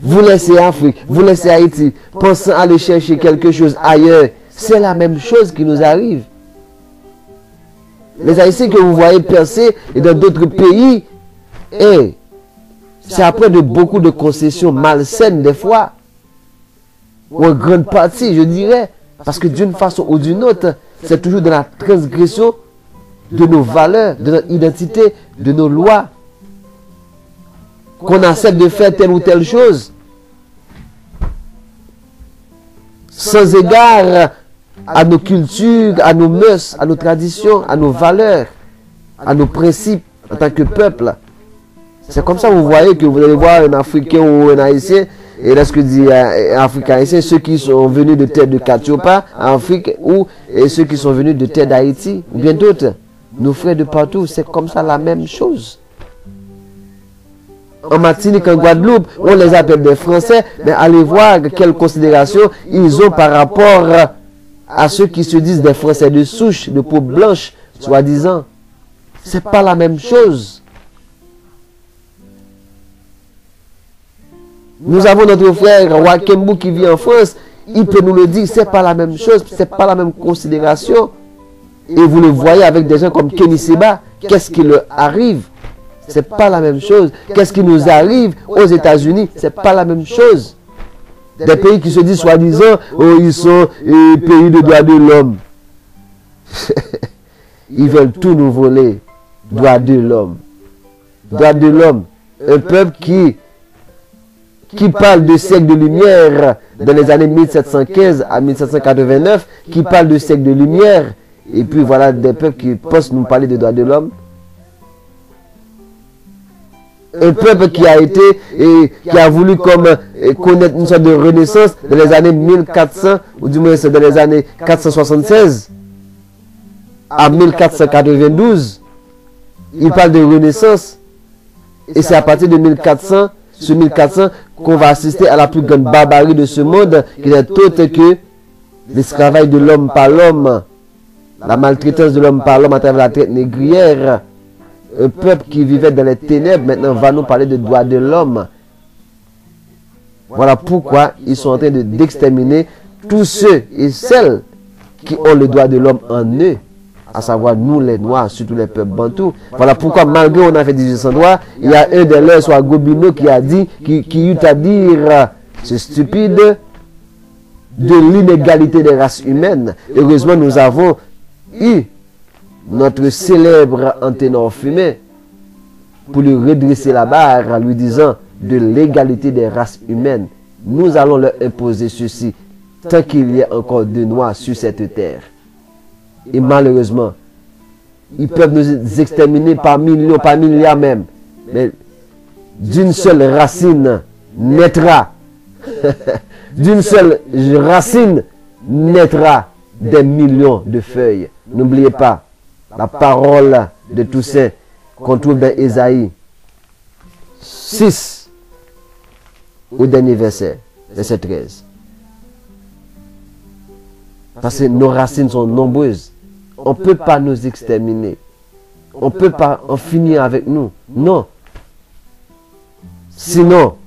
vous laissez Afrique, vous laissez Haïti, pensant aller chercher quelque chose ailleurs, c'est la même chose qui nous arrive. Les Haïtiens que vous voyez percer et dans d'autres pays, c'est après de beaucoup de concessions malsaines des fois, ou en grande partie je dirais, parce que d'une façon ou d'une autre, c'est toujours dans la transgression de nos valeurs, de notre identité, de nos lois, qu'on accepte de faire telle ou telle chose, sans égard à nos cultures, à nos mœurs, à nos traditions, à nos valeurs, à nos principes en tant que peuple. C'est comme ça que vous voyez que vous allez voir un Africain ou un Haïtien, et lorsque je dis Africain Haïtien, ceux qui sont venus de terre de Katiopa, en Afrique, ou et ceux qui sont venus de terre d'Haïti, ou bien d'autres, nos frères de partout, c'est comme ça la même chose. En Martinique, en Guadeloupe, on les appelle des Français, mais allez voir quelle considération ils ont par rapport à ceux qui se disent des Français de souche, de peau blanche, soi-disant. C'est pas la même chose. Nous avons notre frère Wakembu qui vit en France, il peut nous le dire, c'est pas la même chose, c'est pas la même considération. Et vous le voyez avec des gens comme Kenny Seba, qu'est-ce qui leur arrive? C'est pas la même chose. Qu'est-ce qui nous arrive aux États-Unis? C'est pas la même chose. Des pays qui se disent soi-disant, oh, ils sont pays de droits de l'homme. Ils veulent tout nous voler. Droits de l'homme. Droits de l'homme. Un peuple qui parle de siècle de lumière dans les années 1715 à 1789, qui parle de siècle de lumière, et puis voilà des peuples qui pensent nous parler de droits de l'homme. Un peuple qui a été et qui a voulu comme connaître une sorte de renaissance dans les années 1400, ou du moins dans les années 476 à 1492. il parle de renaissance. Et c'est à partir de 1400, ce 1400, qu'on va assister à la plus grande barbarie de ce monde, qui n'est autre que l'esclavage de l'homme par l'homme, la maltraitance de l'homme par l'homme à travers la traite négrière. Un peuple qui vivait dans les ténèbres, maintenant va nous parler de droits de l'homme. Voilà pourquoi ils sont en train d'exterminer tous ceux et celles qui ont le droit de l'homme en eux, à savoir nous les Noirs, surtout les peuples bantous. Voilà pourquoi malgré on a fait 1800 droits, il y a un de leurs, soit Gobineau, qui a dit, qui eut à dire, c'est stupide, de l'inégalité des races humaines. Heureusement, nous avons eu notre célèbre Anténor Fumé pour lui redresser la barre en lui disant de l'égalité des races humaines. Nous allons leur imposer ceci tant qu'il y a encore de Noirs sur cette terre. Et malheureusement, ils peuvent nous exterminer par millions, par milliards même. Mais d'une seule racine naîtra, d'une seule racine naîtra des millions de feuilles. N'oubliez pas la parole de Toussaint qu'on trouve dans Ésaïe 6 au dernier verset, verset 13. Parce que nos racines sont nombreuses. On ne peut pas nous exterminer. On ne peut pas en finir avec nous. Non. Sinon,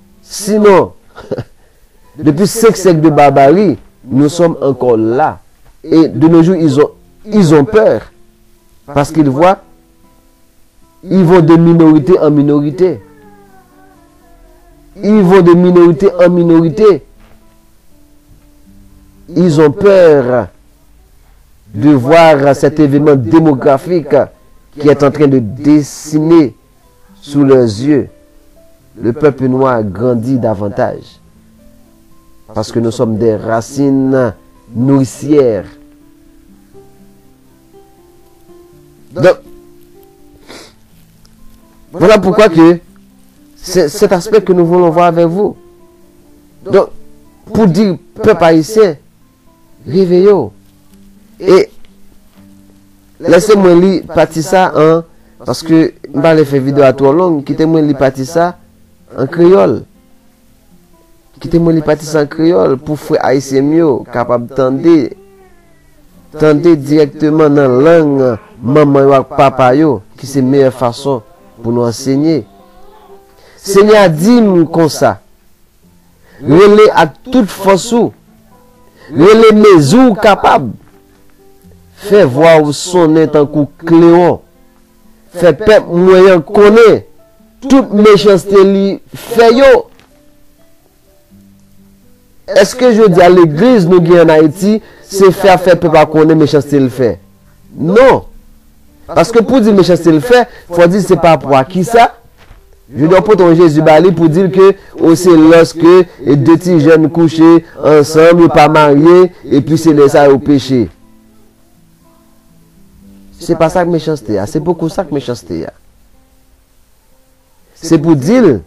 depuis 5 siècles de barbarie, nous sommes encore là. Et de nos jours, ils ont peur. Parce qu'ils voient, ils vont de minorité en minorité. Ils vont de minorité en minorité. Ils ont peur de voir cet événement démographique qui est en train de dessiner sous leurs yeux. Le peuple noir grandit davantage. Parce que nous sommes des racines nourricières. Donc, voilà pourquoi que c'est cet aspect que nous voulons voir avec vous. Donc, pour dire, peuple haïtien, réveillez-vous. Et laissez-moi lire partir ça en, parce que je vais faire vidéo à trop longue, quittez-moi lire partir ça en créole. Quittez-moi lire partir ça en créole pour frère haïtien mieux capable d'entendre directement dans la langue maman ou papa yo, qui c'est la meilleure façon pour nous enseigner. Seigneur dit comme ça. Relais à toute force ou. Relais mes ou capables. Fait voir ou sonner tant coup cléon. Fait peuple moyen connaît. Toute méchanceté li fait yo. Est-ce que je dis à l'église nous qui en Haïti, c'est faire peuple à connaître méchanceté le fait? Non. Parce que pour dire méchanceté le fait, il faut dire c'est pas pour qui ça. Je dois pas ton Jésus Bali pour dire que c'est lorsque deux petits jeunes couchés ensemble, pas mariés, et puis c'est ça au péché. C'est pas ça que méchanceté, c'est beaucoup ça que méchanceté. C'est pour dire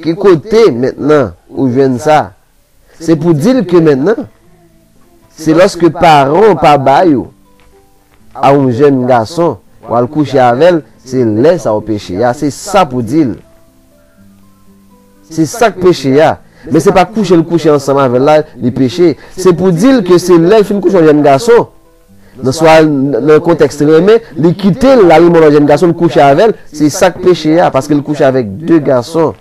que côté maintenant où viennent ça, c'est pour dire que maintenant, c'est lorsque parents pas baillent à un jeune garçon ou à le coucher avec elle, c'est laisse au péché. C'est ça pour dire. C'est ça que péché. Mais c'est pas coucher ensemble avec là, le péché. C'est pour dire que c'est là qu'il couche un jeune garçon. Dans le contexte mais il quitter la jeune garçon, le coucher avec elle, c'est ça que péché. Parce qu'il couche avec deux garçons.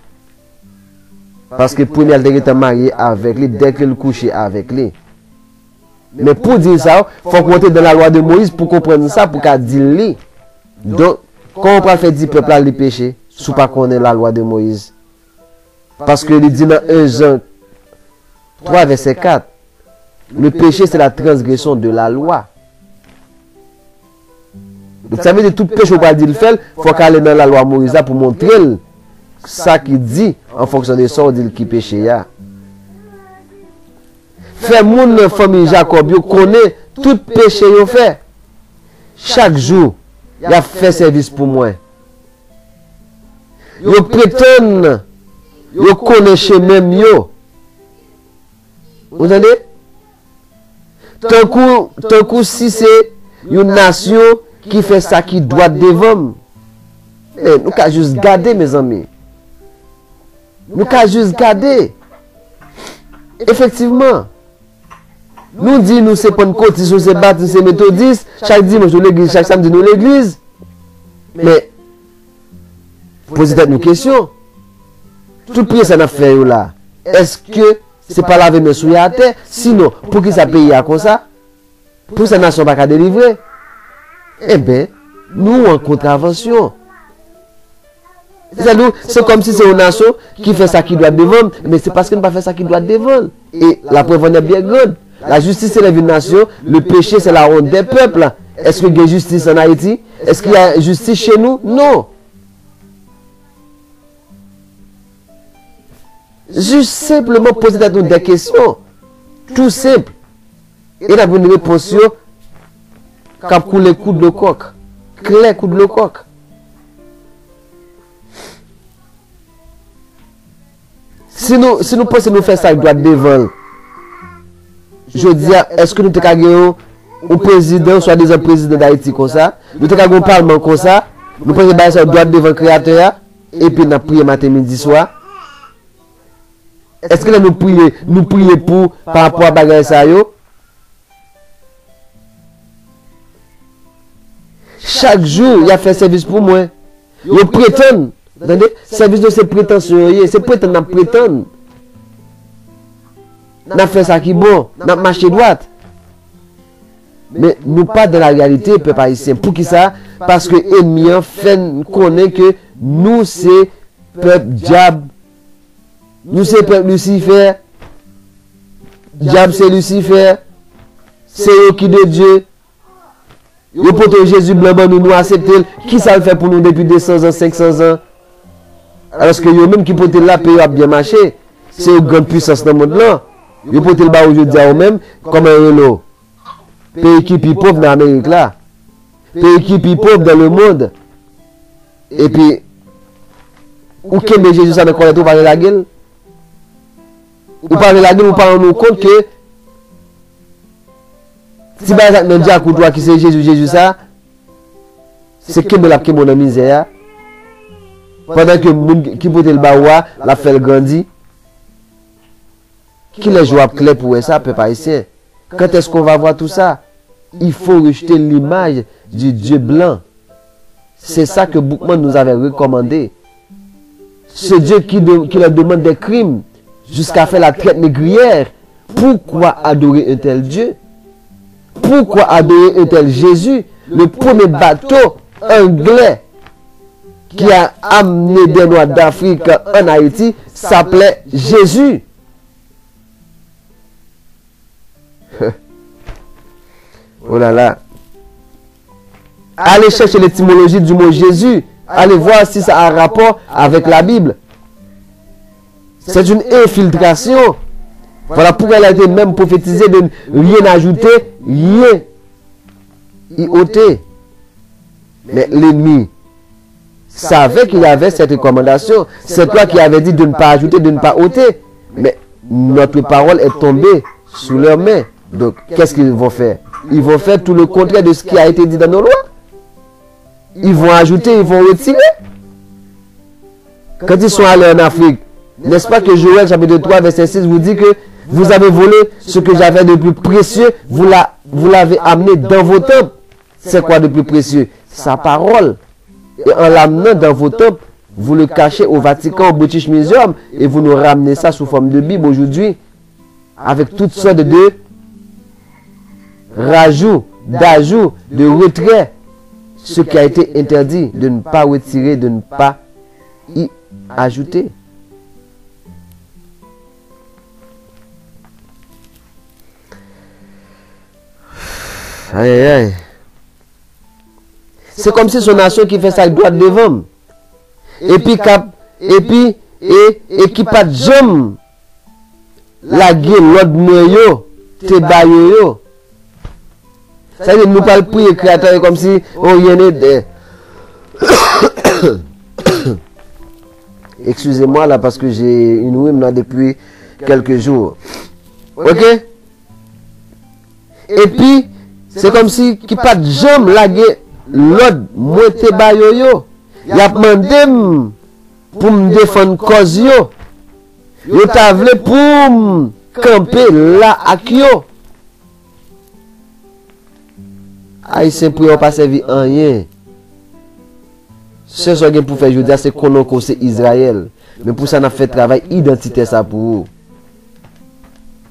Parce que pour elle était marié avec lui dès qu'il couchait avec lui. Mais pour dire ça, il faut compter dans la loi de Moïse pour comprendre ça, pour qu'elle dise lui. Donc, quand on peut faire 10 peuples à les pécher, sous pas qu'on ait la loi de Moïse. Parce que il dit dans 1 Jean 3, verset 4, le péché c'est la transgression de la loi. Donc ça veut dire tout péché, on va dire le faire, il faut qu'elle ait dans la loi Moïse pour montrer ça qui dit, en fonction de ça, on dit qui péché. Fait mon famille Jacob, yo connaît tout péché yo fait. Chaque jour, il a fait service pour moi. Yo prétend, yo connaît chez même yo. Vous entendez? Tant coup si c'est une nation qui fait ça qui doit devant. Mais nous qu'à juste garder, mes amis. Nous qu'à juste garder. Effectivement. Nous disons, nous c'est Pentecôte, nous c'est baptistes, nous c'est méthodistes. Chaque dimanche, nous l'église, chaque samedi, nous l'église. Mais, posez-vous une question. Tout prier, ça n'a fait là. Est-ce que c'est pas laver mes souliers à terre? Sinon, pour qui ça paye comme ça? Pour que cette nation pas qu'à délivrer? Eh bien, nous en contravention. C'est comme si c'est une nation qui fait ça qui doit devant, mais c'est parce qu'elle n'a pas fait ça qui doit devant. Et la preuve en est bien grande. La justice c'est la vie de nation, le péché c'est la honte des peuples. Est-ce qu'il y a justice en Haïti? Est-ce qu'il y a justice chez nous? Non. Juste simplement poser des questions. Tout simple. Et la bonne réponse, cap couler coup de coq. Clair coup de coq. Si nous pensons nous faire ça, il doit devant. Je dis, est-ce que nous avons gagné un président, soit des président d'Haïti comme ça? Nous avons gagné un parlement comme ça? Nous pensons que ça doit devant le créateur? Et puis nous prions matin, midi, soir? Est-ce que nous prions pour par rapport à bagay ça yo? Chaque jour, il a fait service pour moi. Il prétend. Attendez, service de ses prétentions, c'est prétendre, n'a prétendre. N'a fait ça qui est bon, n'a marché droite. Mais nous pas dans la réalité, peuple haïtien. Pour qui ça? Parce que l'ennemi fait connaître que nous c'est peuple diable. Nous c'est peuple Lucifer. Diable c'est Lucifer. C'est eux qui de Dieu. Le poteau Jésus blanc, nous acceptons. Qui ça le fait pour nous depuis 200 ans, 500 ans? Alors que eux même qui pote là, pays a bien marché. C'est une grande puissance dans le monde là. Ils pote le bas aujourd'hui à eux-mêmes comme un vélo. Pays qui est pauvre dans l'Amérique là. Pays qui est pauvre dans le monde. Et puis, où qu'est-ce que Jésus ça ne connaît pas la gueule? Ou parler la gueule, ou parler nous compte que si par exemple, même Dieu toi qui c'est Jésus ça, c'est que la qui mon misère. Pendant que moun qui pote le baoua, la fait grandir. Qui les joie clair pour ça, peuple haïtien? Quand est-ce qu'on va voir tout ça? Il faut rejeter l'image du Dieu blanc. C'est ça que Boukman nous avait recommandé. Ce Dieu qui leur demande des crimes jusqu'à faire la traite négrière. Pourquoi adorer un tel Dieu? Pourquoi adorer un tel Jésus? Le premier bateau anglais qui a amené des Noirs d'Afrique en Haïti s'appelait Jésus. Oh là là. Allez chercher l'étymologie du mot Jésus. Allez voir si ça a un rapport avec la Bible. C'est une infiltration. Voilà pourquoi elle a été même prophétisée de rien ajouter, rien y ôter. Mais l'ennemi savait qu'il y avait cette recommandation. C'est toi qui avais dit de ne pas ajouter, de ne pas ôter. Mais notre parole est tombée sous leurs mains. Donc, qu'est-ce qu'ils vont faire? Ils vont faire tout le contraire de ce qui a été dit dans nos lois. Ils vont ajouter, ils vont retirer. Quand ils sont allés en Afrique, n'est-ce pas que Joël chapitre 3 verset 6 vous dit que vous avez volé ce que j'avais de plus précieux, vous l'avez amené dans vos temples. C'est quoi de plus précieux? Sa parole. Et en l'amenant dans vos temples, vous le cachez au Vatican, au British Museum, et vous nous ramenez ça sous forme de Bible aujourd'hui, avec toutes sortes de rajouts, d'ajouts, de retraits. Ce qui a été interdit, de ne pas retirer, de ne pas y ajouter. Aïe, aïe. C'est comme si son nation qui fait ça, il doit devant. Et puis, qui pas de jambes. La gueule, l'autre noyau, te baillot. Ça veut dire nous pas le prier créateur comme si on y en est. Excusez-moi là parce que j'ai une rhume là depuis quelques jours. Ok? Et puis, c'est comme si qui pas de jambes laguer l'autre moi te ba yo. Y a demandé pour me défendre cause yo. Yo t'a vle pour camper là ak yo. Haïtien pour pas servi en rien. Ce que pour faire aujourd'hui, c'est qu'on a c'est Israël. Mais pour ça, on a fait travail identité ça pour vous.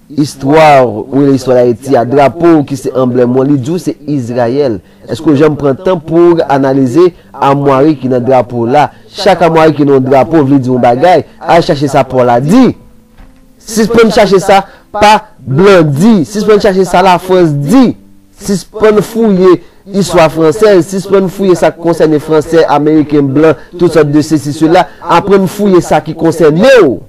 Histoire, où l'histoire d'Haïti, a drapeau qui c'est emblème, c'est Israël. Est-ce que j'aime prendre temps pour analyser Amouari qui est dans le drapeau là? Chaque Amouari qui est dans le drapeau veut dire un bagage, à chercher ça pour la dit. Si je peux chercher ça, pas blanc dit. Si je peux chercher ça, la France dit. Si je peux fouiller histoire française, si je peux fouiller ça qui concerne les Français, Américains, Blancs, toutes sortes de ceci, cela, après fouiller ça qui concerne nous.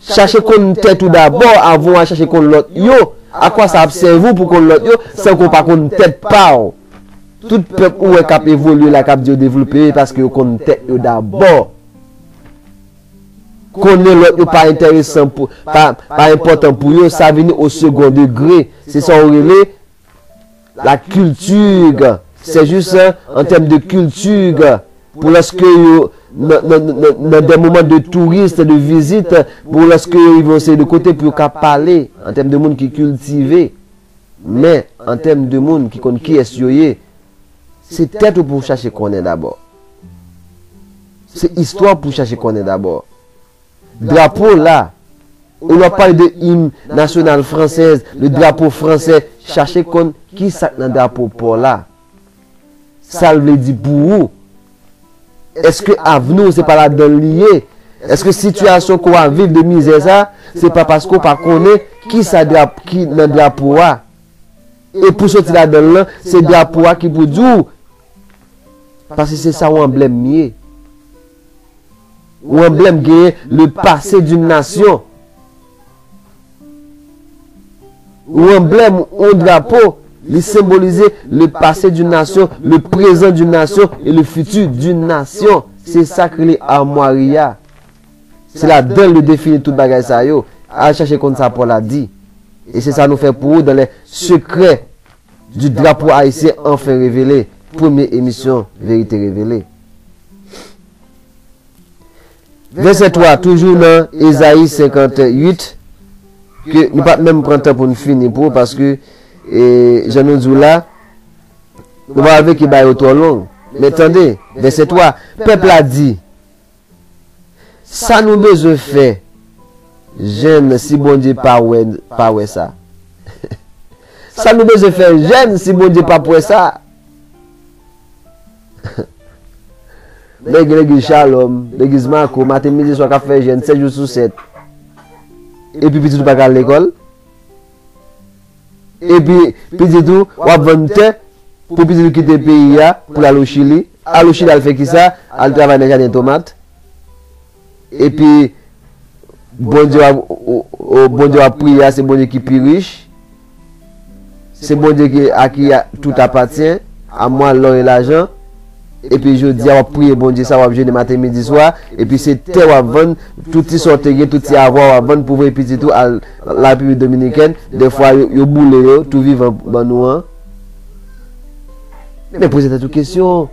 Cherchez qu'on tête tout d'abord avant de chercher qu'on l'autre yo. À quoi ça observe pour qu'on l'autre yo sans qu'on pas qu'on tête pas. Tout peuple où est cap évoluer la cap développer parce que qu'on tête yo d'abord. Qu'on est l'autre pas intéressant pour pas important pour eux, ça vient au second degré. C'est ça on relève la culture. C'est juste en termes de culture pour lorsque dans des moments de touristes, de visite, pour lorsque ils vont essayer de côté pour parler en termes de monde qui cultivé. Mais en termes de monde qui connaît qui est c'est peut-être pour chercher qu'on est d'abord. C'est histoire pour chercher qu'on est d'abord. Drapeau là, on va parler de hymne national française, le drapeau français, chercher qu'on qui ça dans drapeau pour là. Ça veut dire pour vous. Est-ce que avenir c'est pas là dans lié? Est-ce que situation qu'on va vivre de misère ça, c'est pas parce qu'on pas connaît qui ça qui dans drapeau là? Et pour sortir là dedans là, c'est drapeau qui pour dire parce que c'est ça un emblème mieux. Ou emblème qui le passé d'une nation. Ou emblème, un drapeau, il symbolise le passé d'une nation, le présent d'une nation et le futur d'une nation. C'est ça que les armoiria. C'est là-dedans le définir tout bagage ça yo. À chercher comme ça pour la dit. Et c'est ça nous fait pour vous dans les secrets du drapeau haïtien enfin révélé. Première émission, Vérité révélée. Verset 3, toujours dans Ésaïe 58, que nous pas même prendre temps pour nous finir pour parce que j'en ai dit là, nous va avec qui baille trop long. Mais attendez, verset 3, peuple a dit, ça nous besoin faire, jeune si bon Dieu pas ouais ça. Ça nous besoin faire, jeune si bon Dieu pas ouais ça. L'église Shalom, l'église Marco, matin midi soir café jeune 7 jours sur 7. Et puis petit tout pas à l'école. Et puis petit tout on va vendre pour petit tout quitter le pays pour aller au Chili. Aller au Chili elle fait qui ça? Elle travaille dans le jardin de tomates. Et puis bon Dieu a prié, c'est bon Dieu qui est plus riche. C'est bon Dieu à qui tout appartient, à moi l'or et l'argent. Et puis je dis, on va prier, bon Dieu, ça va jeûner matin, midi, soir. Et puis c'est terre à vendre, tout y sortir, tout y avoir à vendre pour voir petit tout à la République dominicaine. Des fois, il boule, tout vivre en nous. Mais posez ta question.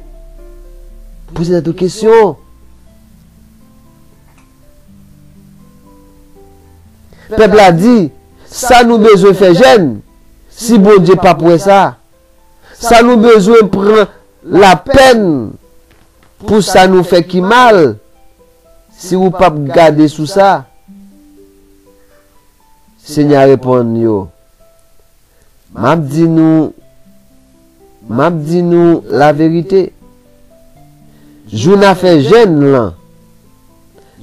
Posez ta question. Le peuple a dit, ça nous besoin faire jeune. Si bon Dieu pas pour ça. Ça nous besoin prendre la peine pour ça nous fait qui mal si vous pas garder sous ça. Seigneur répond yo. M'a dit nous la vérité. Je n'a fait jeune là.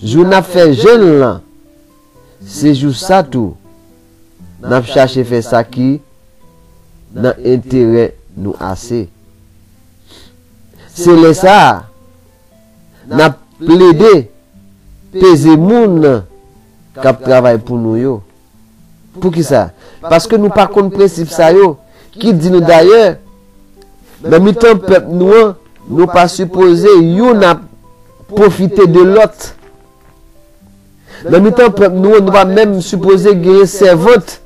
Je n'a fait jeune là. C'est juste ça tout. N'a cherché faire ça qui dans intérêt nous assez. C'est le ça. N'a plaidé peser moun qui travaille pour nous yo. Pour qui ça? Parce que nous pas contre principe ça yo. Qui dit nous d'ailleurs dans mi temps peuple nous pas supposé yo n'a profiter de l'autre. Dans mi temps peuple nous pas même supposé gagner servante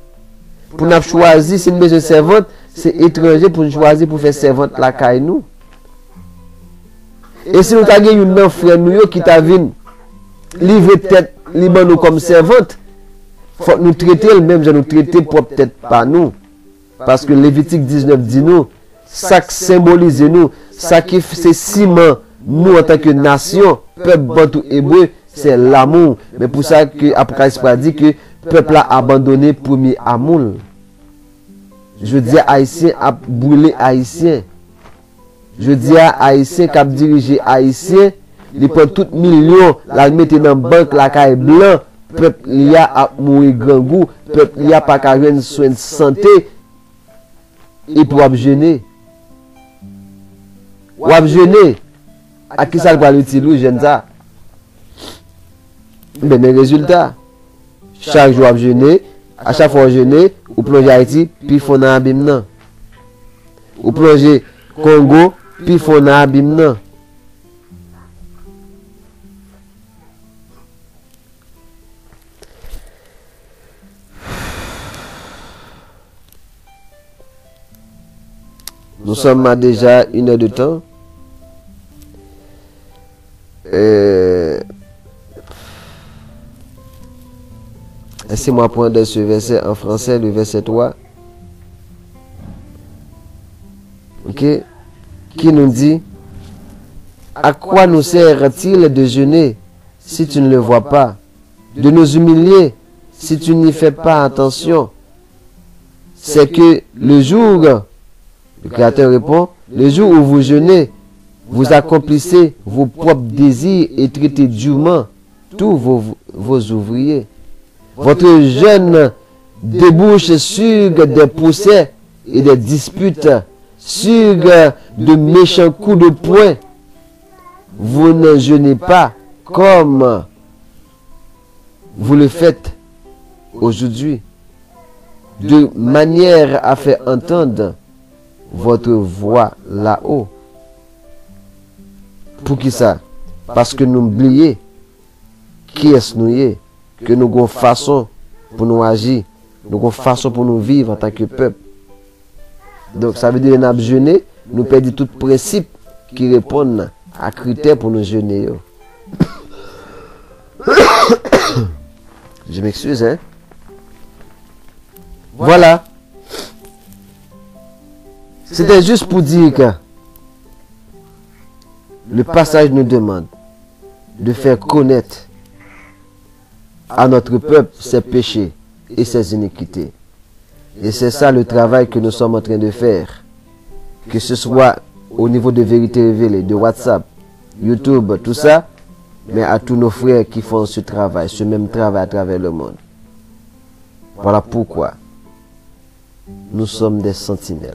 pour n'a choisi si nous besoin servante, c'est étranger pour nous choisir pour faire servante la caille nous. Et si nous avons un frère nous qui t'a vu livrer tête libre nous comme servante, faut nous traiter le même, je nous traiter pour peut-être pas nous. Parce que Lévitique 19 dit nous, ça qui symbolise nous, ça qui c'est ciment, nous en tant que nation, peuple bantou hébreu, c'est l'amour. Mais pour ça que Apocalypse dit que le peuple a abandonné premier amour. Je dis à Haïtien a brûlé Haïtien. Je dis à Haïtien qui a dirigé Haïtien, il prend tout millions, la mettre dans la banque, la caille blanc, peuple il y a à mourir grand goût, peuple il y a pas qu'à avoir soin de santé, et pour jeûner. Ou jeûner, à qui ça va l'utiliser, jeune ça? Ben, les résultats, chaque jour jeûner, à chaque fois jeûner, ou plonger Haïti, puis faut dans l'abîme nan. Ou plonger Congo, puis faut dans l'abîme nan. Nous sommes à déjà 1 heure de temps. Laissez-moi prendre ce verset en français, le verset 3. Ok? Qui nous dit: à quoi nous sert-il de jeûner si tu ne le vois pas? De nous humilier si tu n'y fais pas attention? C'est que le jour, le Créateur répond, le jour où vous jeûnez, vous accomplissez vos propres désirs et traitez durement tous vos ouvriers. Votre jeûne débouche sur des procès et des disputes, sur de méchants coups de poing. Vous ne jeûnez pas comme vous le faites aujourd'hui, de manière à faire entendre votre voix là-haut. Pour qui ça? Parce que nous oublions qui est-ce nous est, que nous avons façon pour nous agir, nous avons façon pour nous vivre en tant que peuple. Donc ça veut dire que nous avons jeûné, nous perdons tout principe qui répond à critères pour nous jeûner. Je m'excuse, hein. Voilà. C'était juste pour dire que le passage nous demande de faire connaître à notre peuple ses péchés et ses iniquités. Et c'est ça le travail que nous sommes en train de faire. Que ce soit au niveau de Vérité Révélée, de WhatsApp, YouTube, tout ça, mais à tous nos frères qui font ce travail, ce même travail à travers le monde. Voilà pourquoi nous sommes des sentinelles.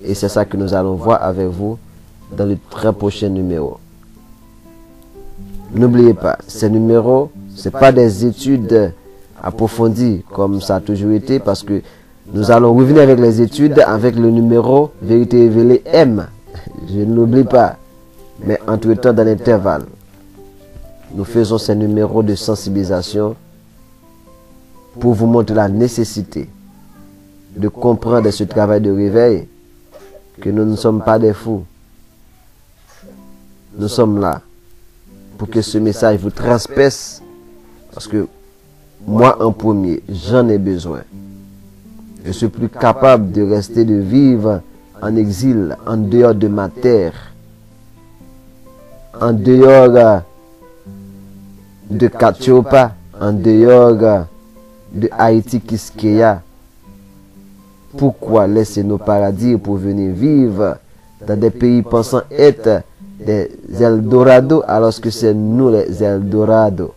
Et c'est ça que nous allons voir avec vous dans le très prochain numéro. N'oubliez pas, ces numéros, ce n'est pas des études approfondies comme ça a toujours été, parce que nous allons revenir avec les études avec le numéro Vérité Révélée M. Je ne l'oublie pas. Mais entre-temps, dans l'intervalle, nous faisons ces numéros de sensibilisation pour vous montrer la nécessité de comprendre ce travail de réveil, que nous ne sommes pas des fous. Nous sommes là pour que ce message vous transperce, parce que moi en premier, j'en ai besoin. Je suis plus capable de rester, de vivre en exil, en dehors de ma terre, en dehors de Katiopa, en dehors de Haïti Kiskeya. Pourquoi laisser nos paradis pour venir vivre dans des pays pensant être des Eldorado alors que c'est nous les Eldorado?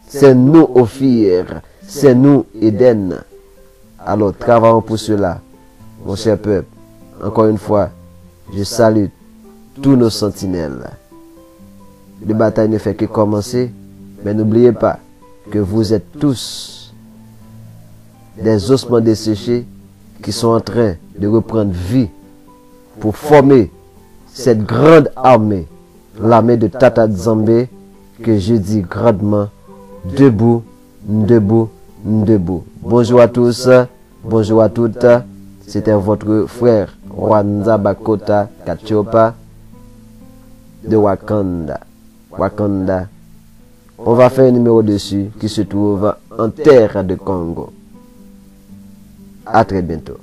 C'est nous Ophir, c'est nous Éden. Alors travaillons pour cela, mon cher peuple. Encore une fois, je salue tous nos sentinelles. La bataille ne fait que commencer, mais n'oubliez pas que vous êtes tous des ossements desséchés qui sont en train de reprendre vie pour former cette grande armée, l'armée de Tata Nzambe, que je dis grandement, debout, debout, debout. Bonjour à tous, Bonjour à toutes, c'était votre frère Rwanza Bakota Kachopa de Wakanda. Wakanda. On va faire un numéro dessus qui se trouve en terre de Congo. À très bientôt.